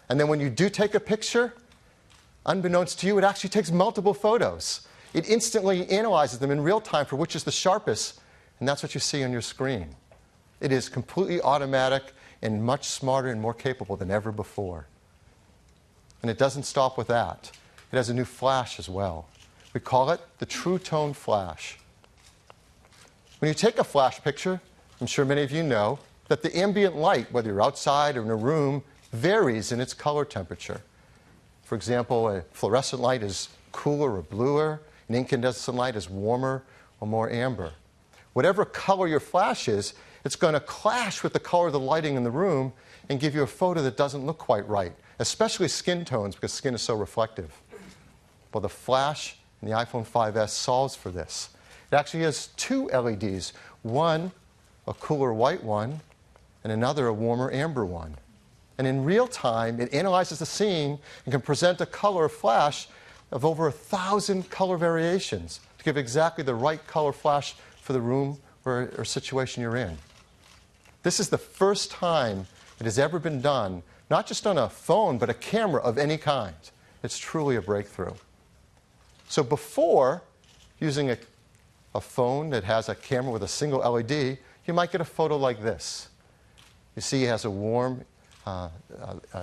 And then when you do take a picture, unbeknownst to you, it actually takes multiple photos. It instantly analyzes them in real time for which is the sharpest, and that's what you see on your screen. It is completely automatic and much smarter and more capable than ever before. And it doesn't stop with that. It has a new flash as well. We call it the True Tone Flash. When you take a flash picture, I'm sure many of you know that the ambient light, whether you're outside or in a room, varies in its color temperature. For example, a fluorescent light is cooler or bluer, an incandescent light is warmer or more amber. Whatever color your flash is, it's going to clash with the color of the lighting in the room and give you a photo that doesn't look quite right, especially skin tones because skin is so reflective. Well, the flash in the iPhone 5S solves for this. It actually has two LEDs, one a cooler white one and another a warmer amber one. And in real time, it analyzes the scene and can present a color flash of over 1,000 color variations to give exactly the right color flash for the room or situation you're in. This is the first time it has ever been done, not just on a phone, but a camera of any kind. It's truly a breakthrough. So before, using a phone that has a camera with a single LED, you might get a photo like this. You see it has a warm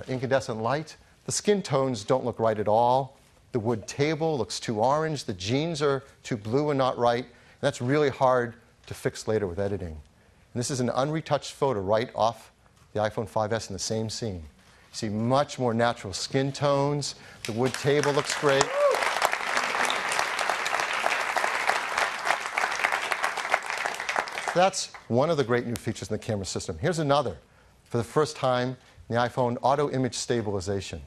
incandescent light. The skin tones don't look right at all. The wood table looks too orange. The jeans are too blue and not right. And that's really hard to fix later with editing. And this is an unretouched photo right off the iPhone 5S in the same scene. You see much more natural skin tones. The wood table looks great. That's one of the great new features in the camera system. Here's another. For the first time in the iPhone, auto image stabilization.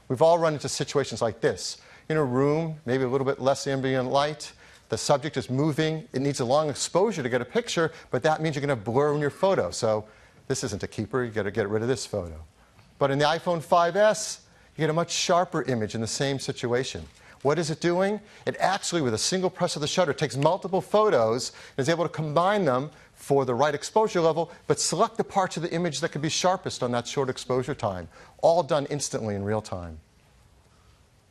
We've all run into situations like this. In a room, maybe a little bit less ambient light, the subject is moving, it needs a long exposure to get a picture, but that means you're going to have blur in your photo. So this isn't a keeper, you've got to get rid of this photo. But in the iPhone 5S, you get a much sharper image in the same situation. What is it doing? It actually, with a single press of the shutter, takes multiple photos and is able to combine them for the right exposure level, but select the parts of the image that can be sharpest on that short exposure time, all done instantly in real time.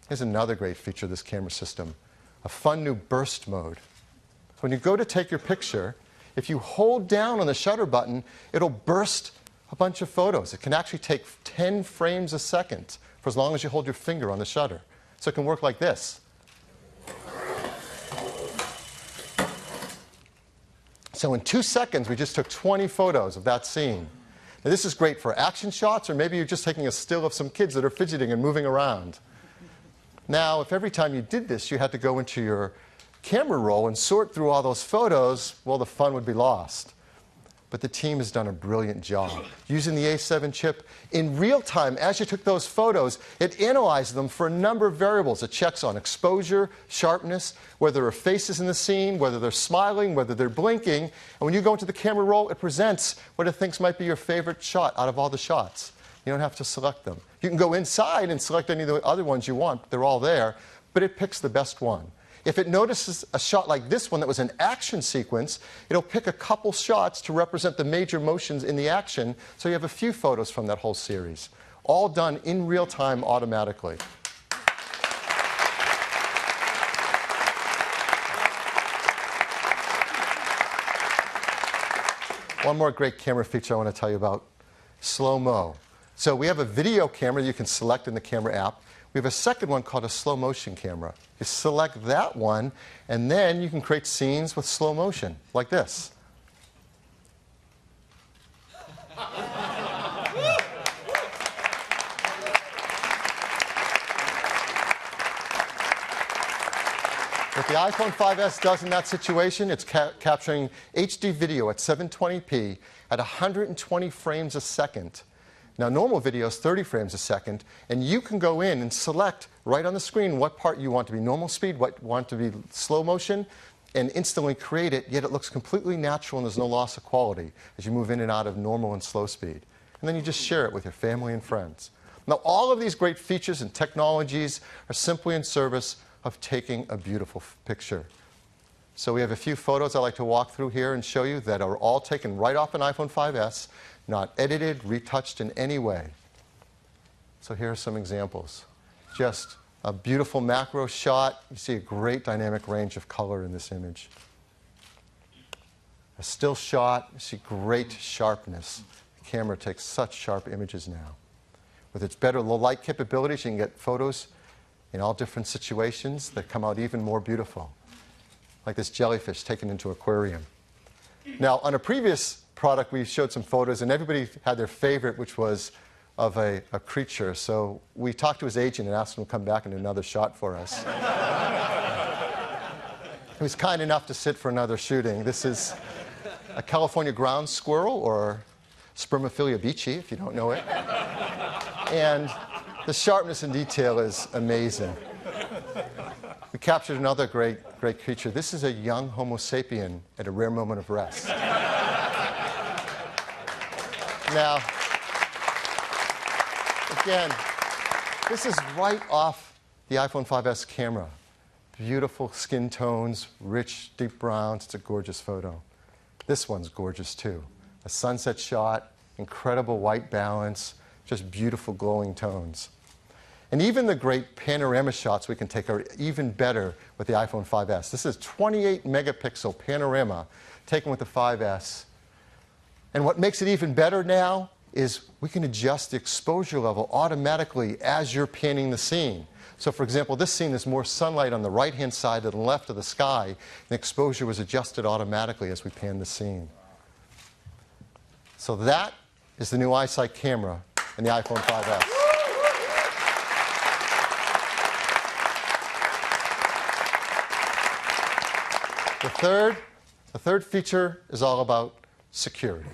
Here's another great feature of this camera system, a fun new burst mode. So when you go to take your picture, if you hold down on the shutter button, it'll burst a bunch of photos. It can actually take 10 frames a second for as long as you hold your finger on the shutter. So it can work like this. So in 2 seconds, we just took 20 photos of that scene. Now, this is great for action shots, or maybe you're just taking a still of some kids that are fidgeting and moving around. Now, if every time you did this, you had to go into your camera roll and sort through all those photos, well, the fun would be lost. But the team has done a brilliant job. Using the A7 chip, in real time, as you took those photos, it analyzed them for a number of variables. It checks on exposure, sharpness, whether there are faces in the scene, whether they're smiling, whether they're blinking. And when you go into the camera roll, it presents what it thinks might be your favorite shot out of all the shots. You don't have to select them. You can go inside and select any of the other ones you want. They're all there, but it picks the best one. If it notices a shot like this one that was an action sequence, it'll pick a couple shots to represent the major motions in the action, so you have a few photos from that whole series, all done in real time automatically. One more great camera feature I want to tell you about, slow-mo. So we have a video camera you can select in the camera app. We have a second one called a slow motion camera. You select that one, and then you can create scenes with slow motion, like this. What the iPhone 5S does in that situation, it's capturing HD video at 720p at 120 frames a second. Now, normal video is 30 frames a second, and you can go in and select right on the screen what part you want to be normal speed, what you want to be slow motion, and instantly create it, yet it looks completely natural and there's no loss of quality as you move in and out of normal and slow speed. And then you just share it with your family and friends. Now, all of these great features and technologies are simply in service of taking a beautiful picture. So we have a few photos I'd like to walk through here and show you that are all taken right off an iPhone 5S, not edited, retouched in any way. So here are some examples. Just a beautiful macro shot. You see a great dynamic range of color in this image. A still shot, you see great sharpness. The camera takes such sharp images now. With its better low light capabilities, you can get photos in all different situations that come out even more beautiful. Like this jellyfish taken into an aquarium. Now, on a previous product, we showed some photos, and everybody had their favorite, which was of a creature. So we talked to his agent and asked him to come back and do another shot for us. He was kind enough to sit for another shooting. This is a California ground squirrel, or Spermophilia beachy, if you don't know it. And the sharpness and detail is amazing. We captured another great creature. This is a young Homo sapien at a rare moment of rest. Now, again, this is right off the iPhone 5S camera. Beautiful skin tones, rich, deep browns. It's a gorgeous photo. This one's gorgeous, too. A sunset shot, incredible white balance, just beautiful glowing tones. And even the great panorama shots we can take are even better with the iPhone 5S. This is 28 megapixel panorama taken with the 5S. And what makes it even better now is we can adjust the exposure level automatically as you're panning the scene. So for example, this scene is more sunlight on the right-hand side than the left of the sky, and the exposure was adjusted automatically as we panned the scene. So that is the new iSight camera in the iPhone 5S. The third feature is all about security.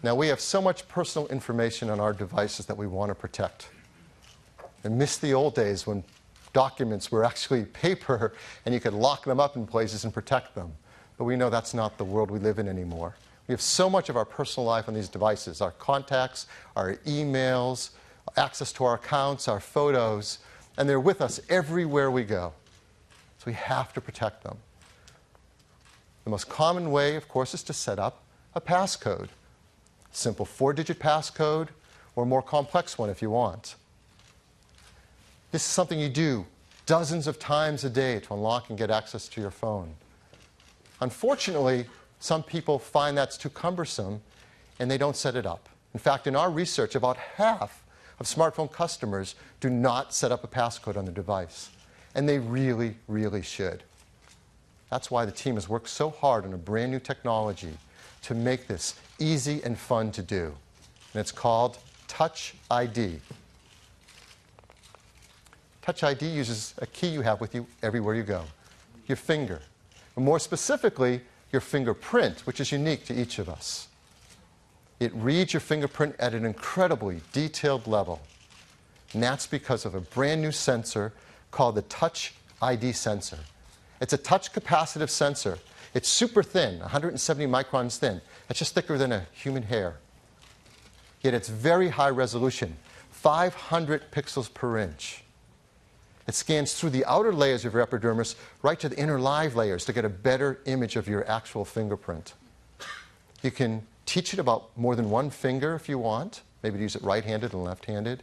Now, we have so much personal information on our devices that we want to protect. I miss the old days when documents were actually paper and you could lock them up in places and protect them. But we know that's not the world we live in anymore. We have so much of our personal life on these devices, our contacts, our emails, access to our accounts, our photos, and they're with us everywhere we go. So we have to protect them. The most common way, of course, is to set up a passcode. Simple 4-digit passcode, or a more complex one if you want. This is something you do dozens of times a day to unlock and get access to your phone. Unfortunately, some people find that's too cumbersome and they don't set it up. In fact, in our research, about half of smartphone customers do not set up a passcode on their device. And they really, really should. That's why the team has worked so hard on a brand new technology to make this easy and fun to do. And it's called Touch ID. Touch ID uses a key you have with you everywhere you go, your finger. And more specifically, your fingerprint, which is unique to each of us. It reads your fingerprint at an incredibly detailed level. And that's because of a brand new sensor called the Touch ID sensor. It's a touch capacitive sensor. It's super thin, 170 microns thin. It's just thicker than a human hair. Yet it's very high resolution, 500 pixels per inch. It scans through the outer layers of your epidermis right to the inner live layers to get a better image of your actual fingerprint. You can teach it about more than one finger if you want, maybe use it right-handed and left-handed.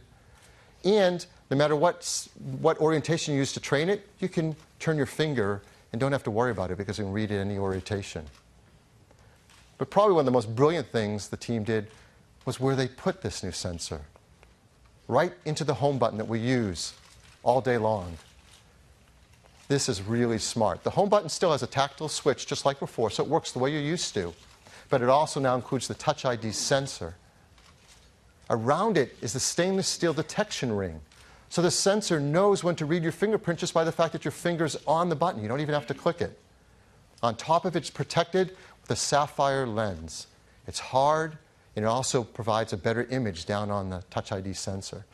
And no matter what orientation you use to train it, you can turn your finger and don't have to worry about it because you can read it any orientation. But probably one of the most brilliant things the team did was where they put this new sensor. Right into the home button that we use all day long. This is really smart. The home button still has a tactile switch just like before, so it works the way you're used to. But it also now includes the Touch ID sensor. Around it is the stainless steel detection ring. So the sensor knows when to read your fingerprint just by the fact that your finger's on the button. You don't even have to click it. On top of it, it's protected with a sapphire lens. It's hard, and it also provides a better image down on the Touch ID sensor.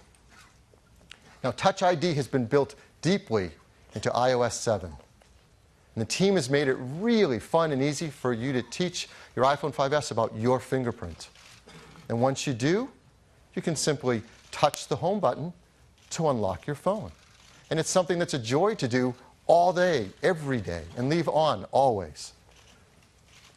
Now, Touch ID has been built deeply into iOS 7. And the team has made it really fun and easy for you to teach your iPhone 5S about your fingerprint. And once you do, you can simply touch the home button to unlock your phone. And it's something that's a joy to do all day, every day, and leave on always.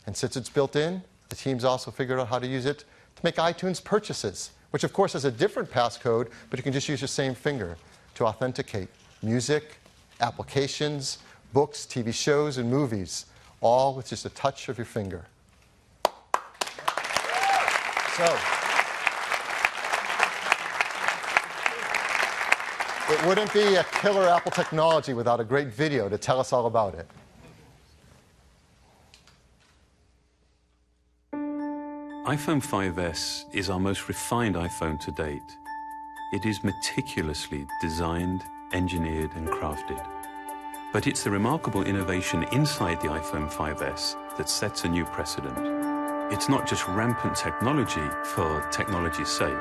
And since it's built in, the team's also figured out how to use it to make iTunes purchases, which of course has a different passcode, but you can just use your same finger to authenticate music, applications, books, TV shows, and movies, all with just a touch of your finger. So, it wouldn't be a killer Apple technology without a great video to tell us all about it. iPhone 5S is our most refined iPhone to date. It is meticulously designed, engineered, and crafted. But it's the remarkable innovation inside the iPhone 5S that sets a new precedent. It's not just rampant technology for technology's sake.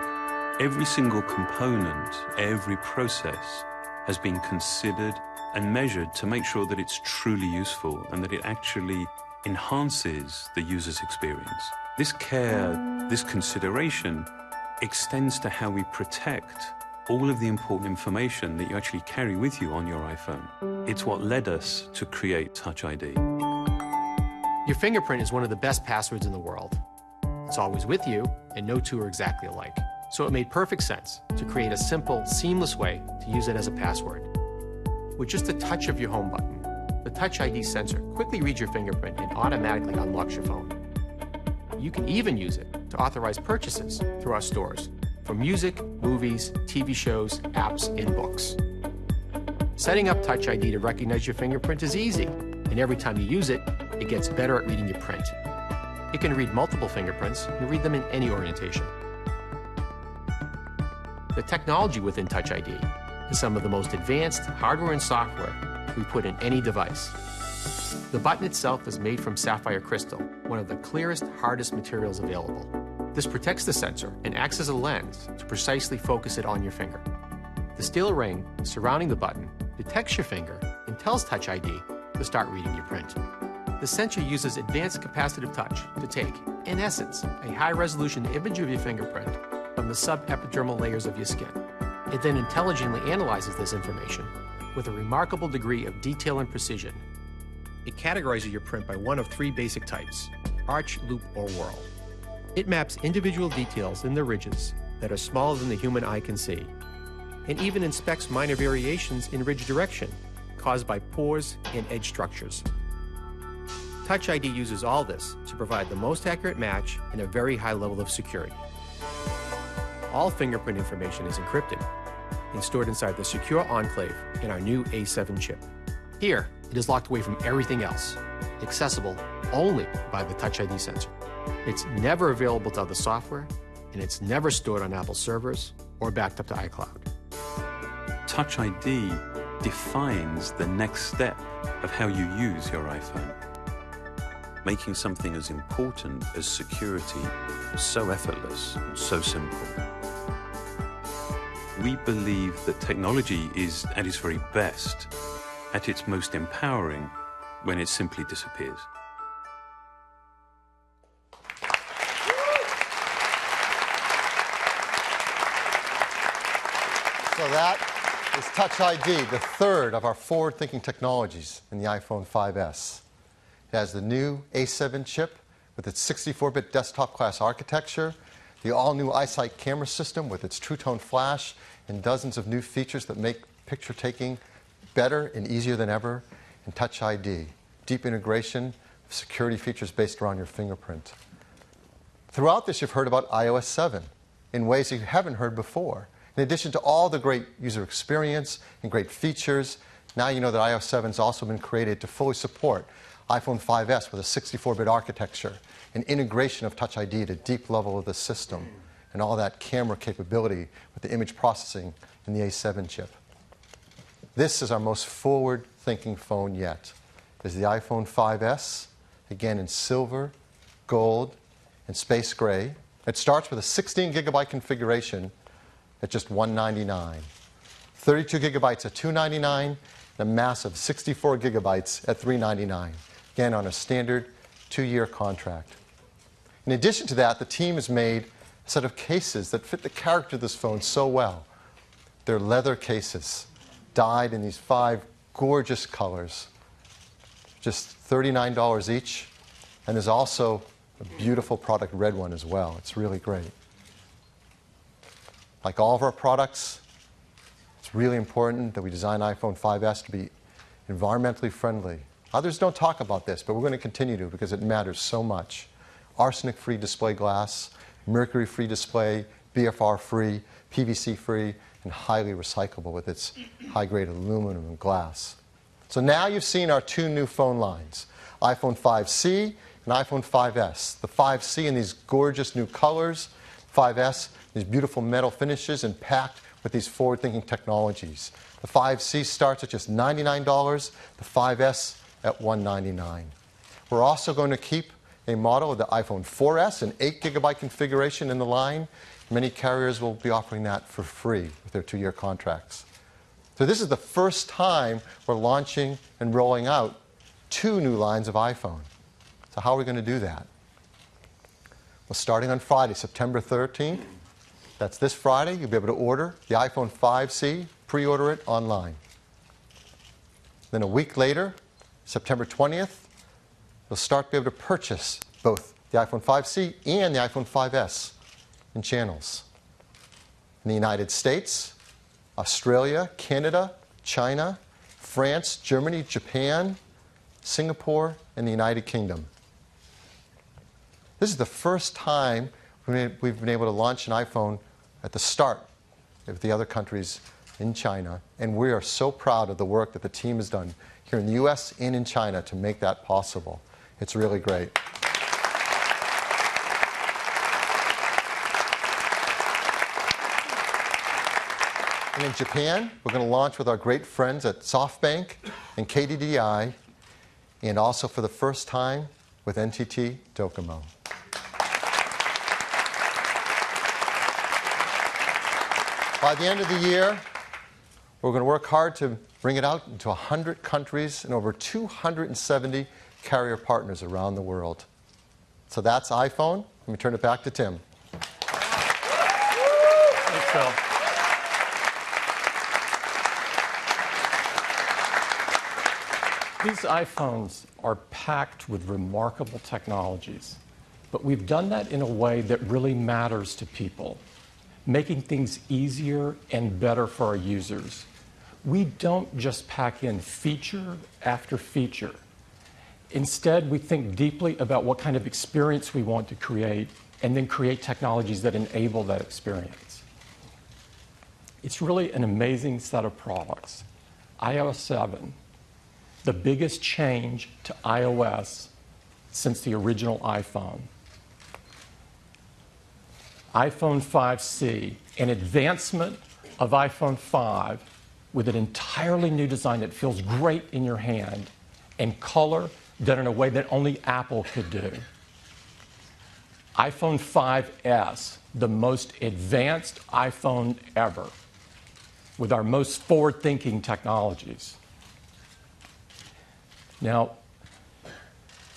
Every single component, every process has been considered and measured to make sure that it's truly useful and that it actually enhances the user's experience. This care, this consideration extends to how we protect all of the important information that you actually carry with you on your iPhone. It's what led us to create Touch ID. Your fingerprint is one of the best passwords in the world. It's always with you, and no two are exactly alike. So it made perfect sense to create a simple, seamless way to use it as a password. With just a touch of your home button, the Touch ID sensor quickly reads your fingerprint and automatically unlocks your phone. You can even use it to authorize purchases through our stores for music, movies, TV shows, apps, and books. Setting up Touch ID to recognize your fingerprint is easy, and every time you use it, it gets better at reading your print. It can read multiple fingerprints and read them in any orientation. The technology within Touch ID is some of the most advanced hardware and software we put in any device. The button itself is made from sapphire crystal, one of the clearest, hardest materials available. This protects the sensor and acts as a lens to precisely focus it on your finger. The steel ring surrounding the button detects your finger and tells Touch ID to start reading your print. The sensor uses advanced capacitive touch to take, in essence, a high-resolution image of your fingerprint from the subepidermal layers of your skin. It then intelligently analyzes this information with a remarkable degree of detail and precision. It categorizes your print by one of three basic types: arch, loop, or whorl. It maps individual details in the ridges that are smaller than the human eye can see, and even inspects minor variations in ridge direction caused by pores and edge structures. Touch ID uses all this to provide the most accurate match and a very high level of security. All fingerprint information is encrypted and stored inside the secure enclave in our new A7 chip. Here, it is locked away from everything else, accessible only by the Touch ID sensor. It's never available to other software, and it's never stored on Apple servers or backed up to iCloud. Touch ID defines the next step of how you use your iPhone, making something as important as security so effortless and so simple. We believe that technology is at its very best, at its most empowering, when it simply disappears. So that is Touch ID, the third of our forward-thinking technologies in the iPhone 5S. It has the new A7 chip with its 64-bit desktop-class architecture, the all-new iSight camera system with its True Tone flash, and dozens of new features that make picture taking better and easier than ever, and Touch ID, deep integration of security features based around your fingerprint. Throughout this, you've heard about iOS 7 in ways you haven't heard before. In addition to all the great user experience and great features, now you know that iOS 7 has also been created to fully support iPhone 5S with a 64-bit architecture, and integration of Touch ID at a deep level of the system, and all that camera capability with the image processing in the A7 chip. This is our most forward-thinking phone yet. It is the iPhone 5S, again in silver, gold, and space gray. It starts with a 16-gigabyte configuration at just $199, 32 gigabytes at $299, and a massive 64 gigabytes at $399, again on a standard 2-year contract. In addition to that, the team has made a set of cases that fit the character of this phone so well. They're leather cases, dyed in these 5 gorgeous colors, just $39 each, and there's also a beautiful product red one as well. It's really great. Like all of our products, it's really important that we design iPhone 5S to be environmentally friendly. Others don't talk about this, but we're going to continue to because it matters so much. Arsenic-free display glass, mercury-free display, BFR-free, PVC-free, and highly recyclable with its high-grade aluminum and glass. So now you've seen our 2 new phone lines, iPhone 5C and iPhone 5S. The 5C in these gorgeous new colors, 5S, these beautiful metal finishes and packed with these forward-thinking technologies. The 5C starts at just $99, the 5S at $199. We're also going to keep a model of the iPhone 4S, an 8-gigabyte configuration in the line. Many carriers will be offering that for free with their 2-year contracts. So this is the first time we're launching and rolling out 2 new lines of iPhone. So how are we going to do that? Well, starting on Friday, September 13th, that's this Friday, you'll be able to order the iPhone 5C, pre-order it online. Then a week later, September 20th, you'll start to be able to purchase both the iPhone 5C and the iPhone 5S in channels. In the United States, Australia, Canada, China, France, Germany, Japan, Singapore, and the United Kingdom. This is the first time we've been able to launch an iPhone at the start if the other countries in China, and we are so proud of the work that the team has done here in the US and in China to make that possible. It's really great. And in Japan, we're going to launch with our great friends at SoftBank and KDDI, and also for the first time with NTT Docomo. By the end of the year, we're going to work hard to bring it out into 100 countries and over 270 carrier partners around the world. So that's iPhone. Let me turn it back to Tim. Thanks, Phil. These iPhones are packed with remarkable technologies, but we've done that in a way that really matters to people, making things easier and better for our users. We don't just pack in feature after feature. Instead, we think deeply about what kind of experience we want to create and then create technologies that enable that experience. It's really an amazing set of products. iOS 7, the biggest change to iOS since the original iPhone. iPhone 5C, an advancement of iPhone 5 with an entirely new design that feels great in your hand and color done in a way that only Apple could do. iPhone 5S, the most advanced iPhone ever, with our most forward-thinking technologies. Now,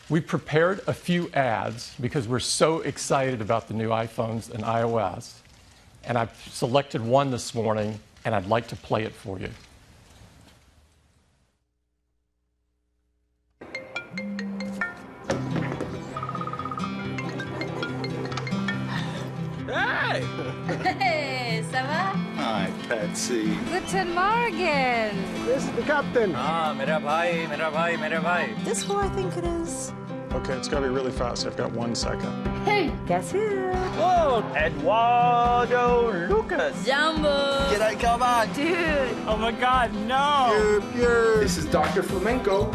we prepared a few ads because we're so excited about the new iPhones and iOS, and I've selected one this morning, and I'd like to play it for you. Hey! Hey, ça va? Hi, Patsy. Guten Morgen. This is the captain. Mera bhai. This who I think it is? Okay, it's gotta be really fast. I've got 1 second. Hey, guess who? Whoa, Eduardo Lucas. Jumbo. G'day, come on. Dude. Oh my God, no. This is Dr. Flamenco.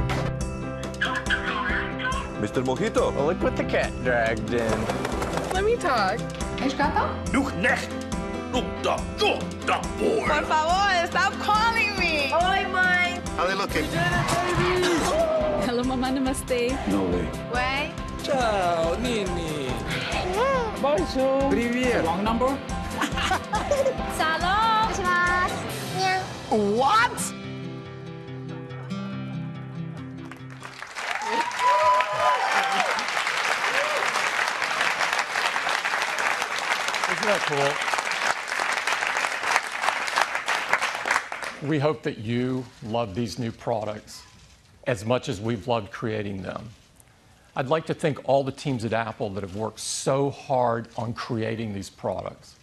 Mr. Mojito. Well, look what the cat dragged in. Let me talk. És gato? Look next. Look the boy. Por favor, stop calling me. Oi, mãe. How they looking? Hello, mama, namaste. No way. Ué? Ciao, Nini. Bonjour. Привет. Wrong number? Salon. What? Isn't that cool? We hope that you love these new products as much as we've loved creating them. I'd like to thank all the teams at Apple that have worked so hard on creating these products.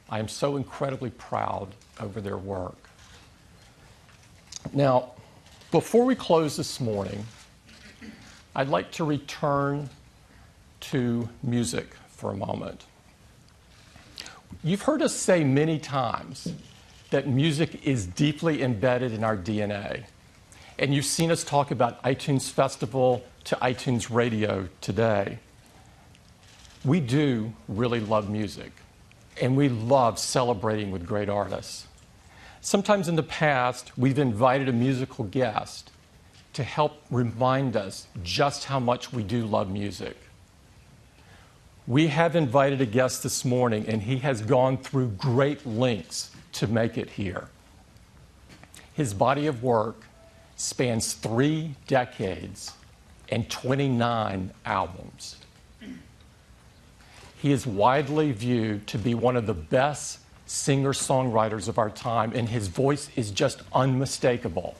I am so incredibly proud over their work. Now, before we close this morning, I'd like to return to music for a moment. You've heard us say many times that music is deeply embedded in our DNA. And you've seen us talk about iTunes Festival to iTunes Radio today. We do really love music, and we love celebrating with great artists. Sometimes in the past, we've invited a musical guest to help remind us just how much we do love music. We have invited a guest this morning, and he has gone through great lengths to make it here. His body of work spans 3 decades and 29 albums. He is widely viewed to be one of the best singer-songwriters of our time, and his voice is just unmistakable.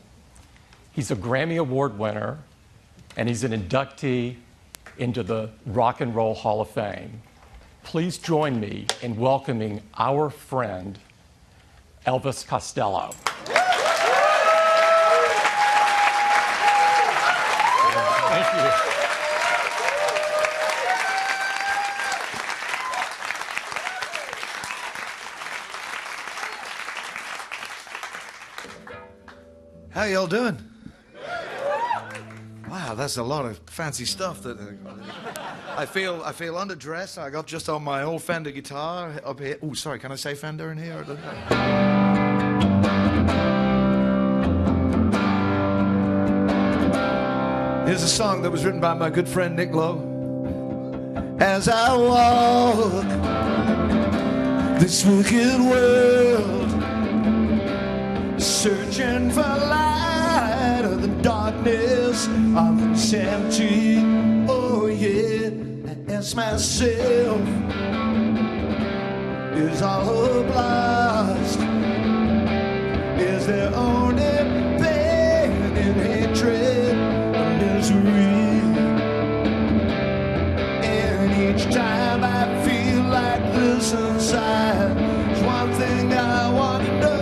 He's a Grammy Award winner, and he's an inductee into the Rock and Roll Hall of Fame. Please join me in welcoming our friend, Elvis Costello. Thank you. How y'all doing? Wow, that's a lot of fancy stuff. That I feel underdressed. I got just on my old Fender guitar up here. Oh, sorry, can I say Fender in here? Here's a song that was written by my good friend Nick Lowe. As I walk this wicked world, searching for light of the darkness of insanity. Oh yeah, I ask myself, is all hope lost? Is there only pain and hatred and misery? And each time I feel like this inside, there's one thing I want to know.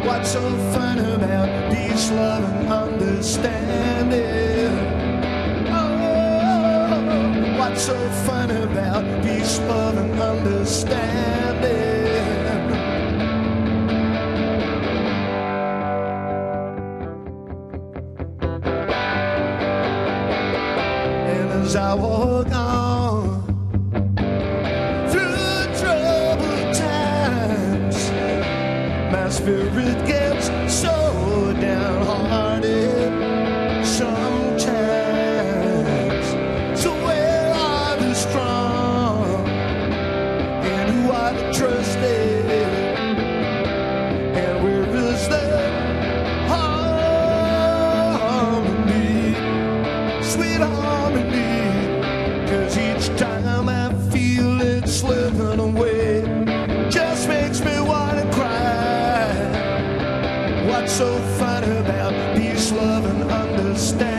What's so fun about peace, love, and understanding? Oh, what's so fun about peace, love, and understanding? And as I walk on through troubled times, my spirit gets so downhearted sometimes. So where are the strong and who are the trusted? And where is the harmony, sweet harmony? 'Cause each time I feel it slipping away, just makes me wanna cry. What's so fun about peace, love, and understanding?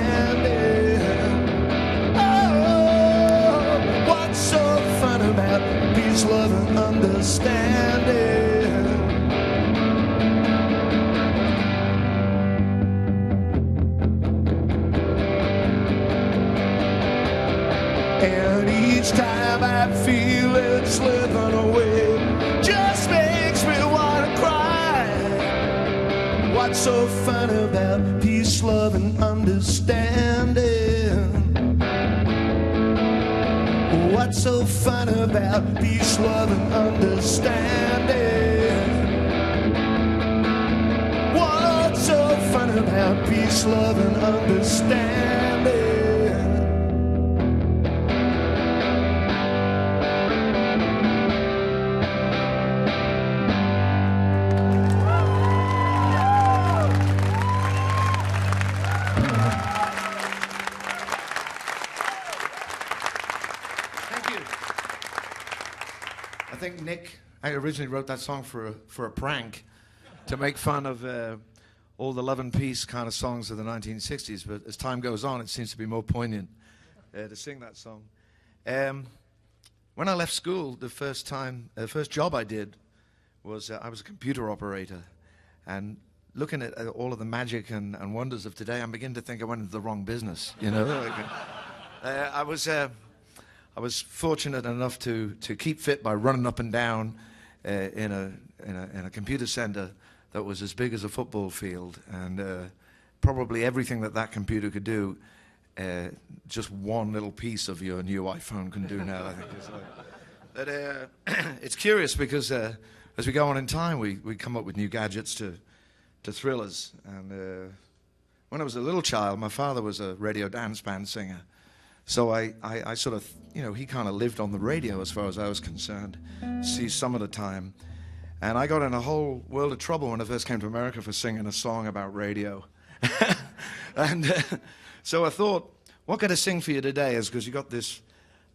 Oh, what's so fun about peace, love, and understanding? And each time I feel it slipping away, just makes me wanna cry. What's so fun about peace, love, and understanding? What's so fun about peace, love, and understanding? What's so fun about peace, love, and understanding? I think Nick, I originally wrote that song for a prank to make fun of all the love and peace kind of songs of the 1960s, but as time goes on, it seems to be more poignant to sing that song. When I left school, the first job I did was I was a computer operator, and looking at all of the magic and wonders of today, I'm beginning to think I went into the wrong business, you know? I was fortunate enough to keep fit by running up and down in a computer center that was as big as a football field, and probably everything that computer could do, just one little piece of your new iPhone can do now, I think. But it's curious because as we go on in time, we come up with new gadgets to thrill us. And when I was a little child, my father was a radio dance band singer. So I sort of, he kind of lived on the radio as far as I was concerned, see some of the time. And I got in a whole world of trouble when I first came to America for singing a song about radio. And so I thought, what can I sing for you today? Is because you got this,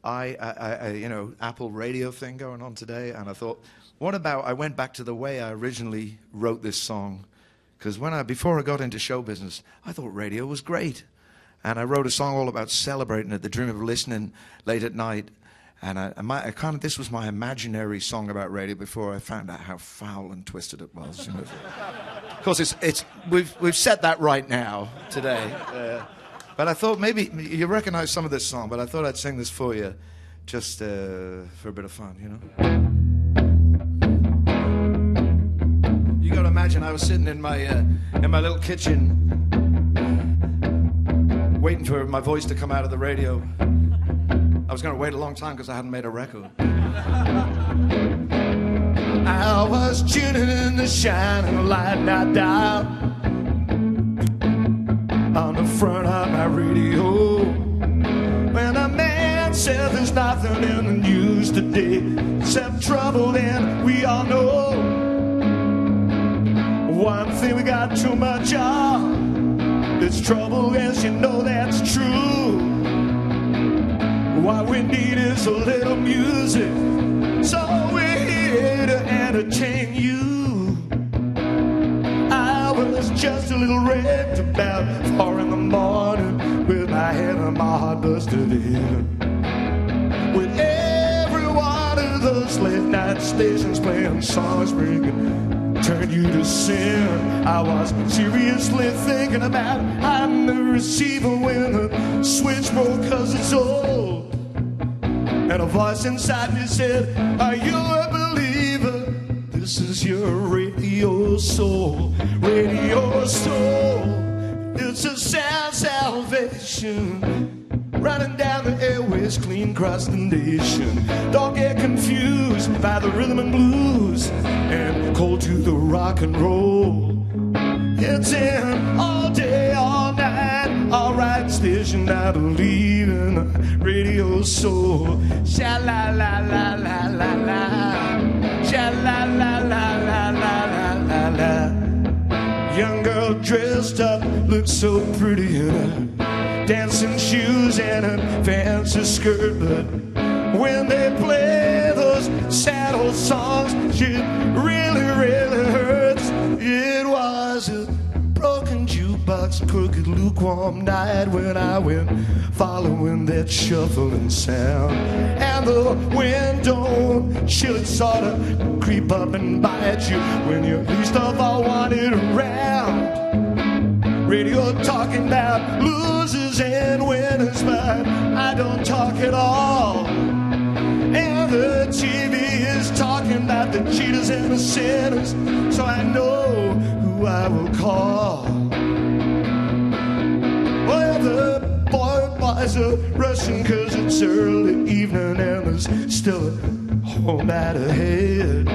Apple radio thing going on today. And I thought, what about, I went back to the way I originally wrote this song. Because before I got into show business, I thought radio was great. And I wrote a song all about celebrating it, the dream of listening late at night. And this was my imaginary song about radio before I found out how foul and twisted it was. Of course, we've set that right now today. But I thought maybe you recognize some of this song, but I thought I'd sing this for you, just for a bit of fun, You got to imagine I was sitting in my little kitchen, waiting for my voice to come out of the radio. I was going to wait a long time because I hadn't made a record. I was tuning in the shining light I dial on the front of my radio. When a man said there's nothing in the news today except trouble, then we all know one thing we got too much of. It's trouble, as you know that's true. What we need is a little music, so we're here to entertain you. I was just a little wrecked about 4 in the morning with my head and my heart busted in. With every one of those late night stations playing songs bringing turn you to sin. I was seriously thinking about hiding the receiver when the switch broke, 'cause it's old. And a voice inside me said, are you a believer? This is your radio soul. Radio soul. It's a sound salvation, running down the airways clean across the nation. Don't get confused by the rhythm and blues and cold to the rock and roll. It's in all day, all night, all right station. I believe in radio soul. Sha la la la la la la. Sha la la la la la la la la. Young girl dressed up, looks so pretty in her dancing shoes and a fancy skirt, but when they play those sad old songs, it really, really hurts. It was a broken jukebox, crooked, lukewarm night when I went following that shuffling sound. And the wind don't chill, it sort of creep up and bite you when you least of all want it around. Radio talking about losers and winners, but I don't talk at all. And the TV is talking about the cheaters and the sinners, so I know who I will call. Well, the boys are rushing 'cause it's early evening and there's still a whole night ahead.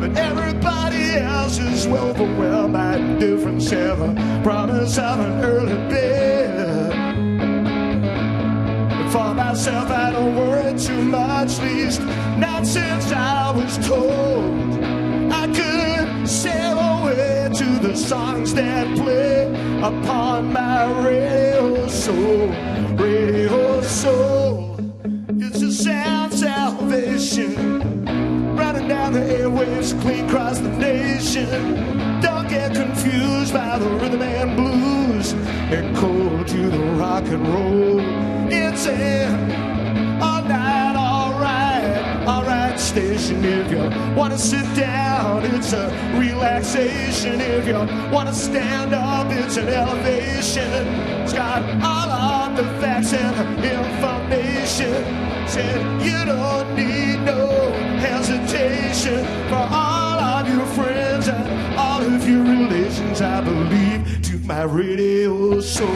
But everybody else is well overwhelmed by difference and the promise of an early bed. But for myself, I don't worry too much, least not since I was told I could sail away to the songs that play upon my radio soul. Radio soul, it's a sound salvation, running down the airwaves clean across the nation. Don't get confused by the rhythm and blues and cold to the rock and roll. It's an all night, all right station. If you want to sit down, it's a relaxation. If you want to stand up, it's an elevation. It's got all of the facts and information. Said you don't need no hesitation for all of your friends and all of your relations. I believe to my radio soul.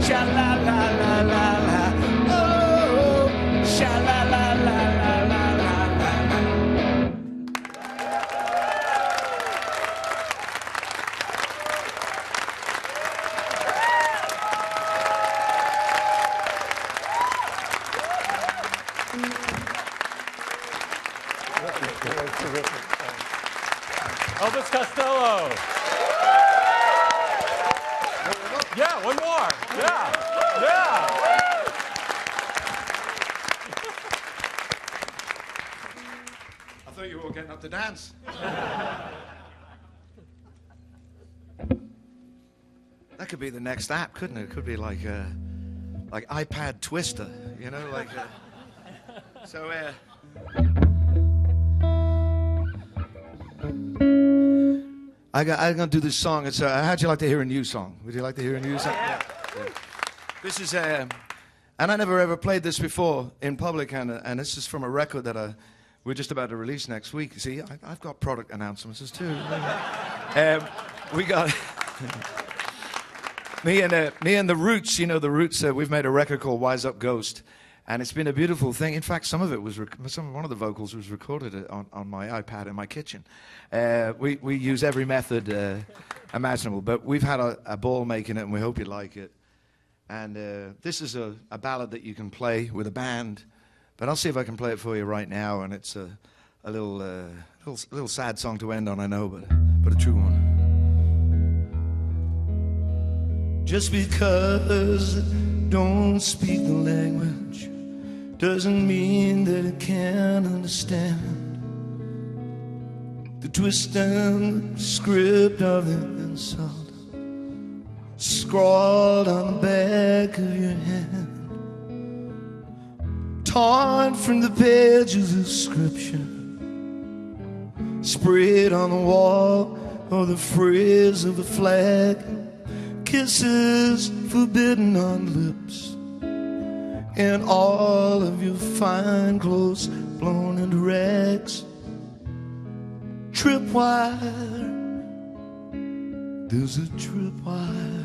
Sha la la la la la. Oh, sha la la la la la la la. Elvis Costello. Yeah, one more. Yeah, yeah. I thought you were all getting up to dance. That could be the next app, couldn't it? It could be like iPad Twister, you know, like. So. I'm gonna do this song. It's how'd you like to hear a new song? Would you like to hear a new song? Yeah. This is and I never ever played this before in public, and this is from a record that I we're just about to release next week. See, I've got product announcements too. We got me and the Roots. You know, the Roots. We've made a record called Wise Up Ghost, and it's been a beautiful thing. In fact, some of it was one of the vocals was recorded on my iPad in my kitchen. We use every method imaginable, but we've had a ball making it, and we hope you like it. And this is a ballad that you can play with a band, but I'll see if I can play it for you right now. And it's a little sad song to end on, I know, but a true one. Just because I don't speak the language doesn't mean that I can't understand the twist and script of the insult scrawled on the back of your hand, torn from the pages of scripture, sprayed on the wall or the phrase of a flag, kisses forbidden on lips, and all of your fine clothes blown into rags. Tripwire, there's a tripwire.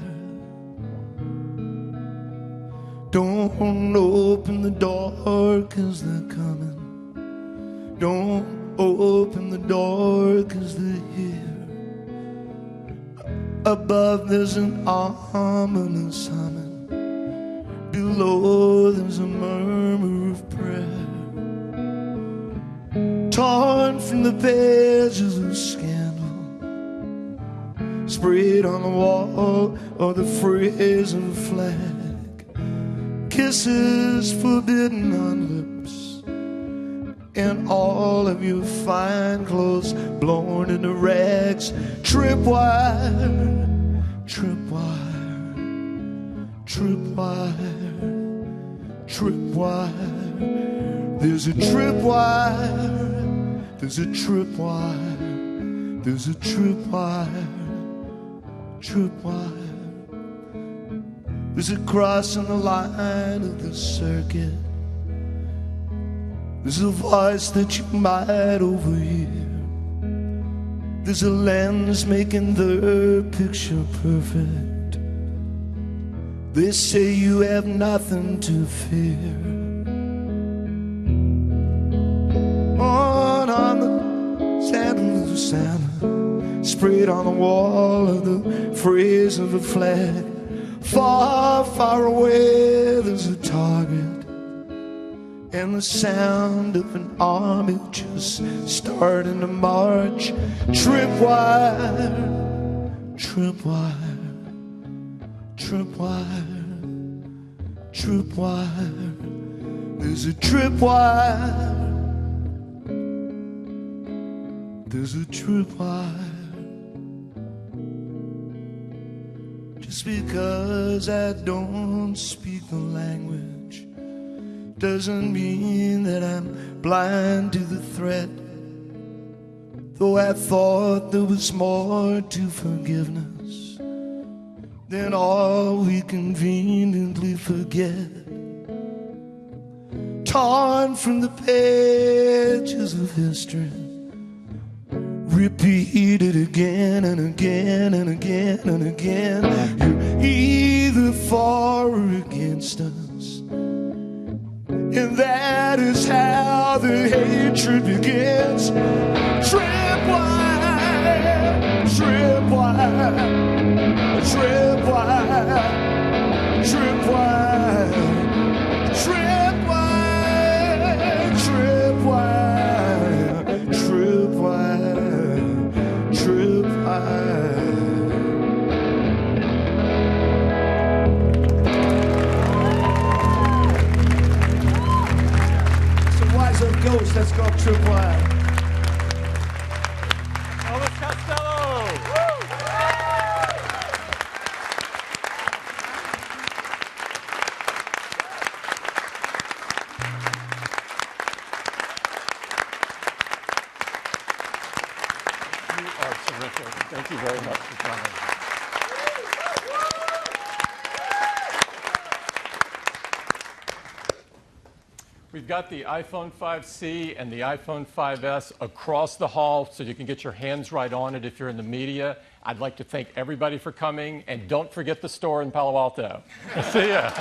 Don't open the door 'cause they're coming. Don't open the door 'cause they're here. Above there's an ominous humming. Below there's a murmur of prayer. Torn from the pages of scandal, sprayed on the wall or the phrase of a flag. Kisses forbidden on lips, and all of your fine clothes blown into rags. Tripwire, tripwire, tripwire, tripwire. There's a tripwire, there's a tripwire, there's a tripwire, tripwire. There's a cross on the line of the circuit. There's a voice that you might overhear. There's a lens making the picture perfect. They say you have nothing to fear. On the sand of the sand, sprayed on the wall of the phrase of a flag. Far, far away there's a target, and the sound of an army just starting to march. Tripwire, tripwire, tripwire, tripwire. There's a tripwire, there's a tripwire. Just because I don't speak the language doesn't mean that I'm blind to the threat. Though I thought there was more to forgiveness than all we conveniently forget. Torn from the pages of history, repeated again and again and again and again. You're either for or against us, and that is how the hatred begins. Tripwire, tripwire, tripwire, tripwire, tripwire, tripwire, tripwire, tripwire. It's a Wise Up Ghost, that's called Tripwire. We've got the iPhone 5C and the iPhone 5S across the hall so you can get your hands right on it if you're in the media. I'd like to thank everybody for coming, and don't forget the store in Palo Alto. See ya.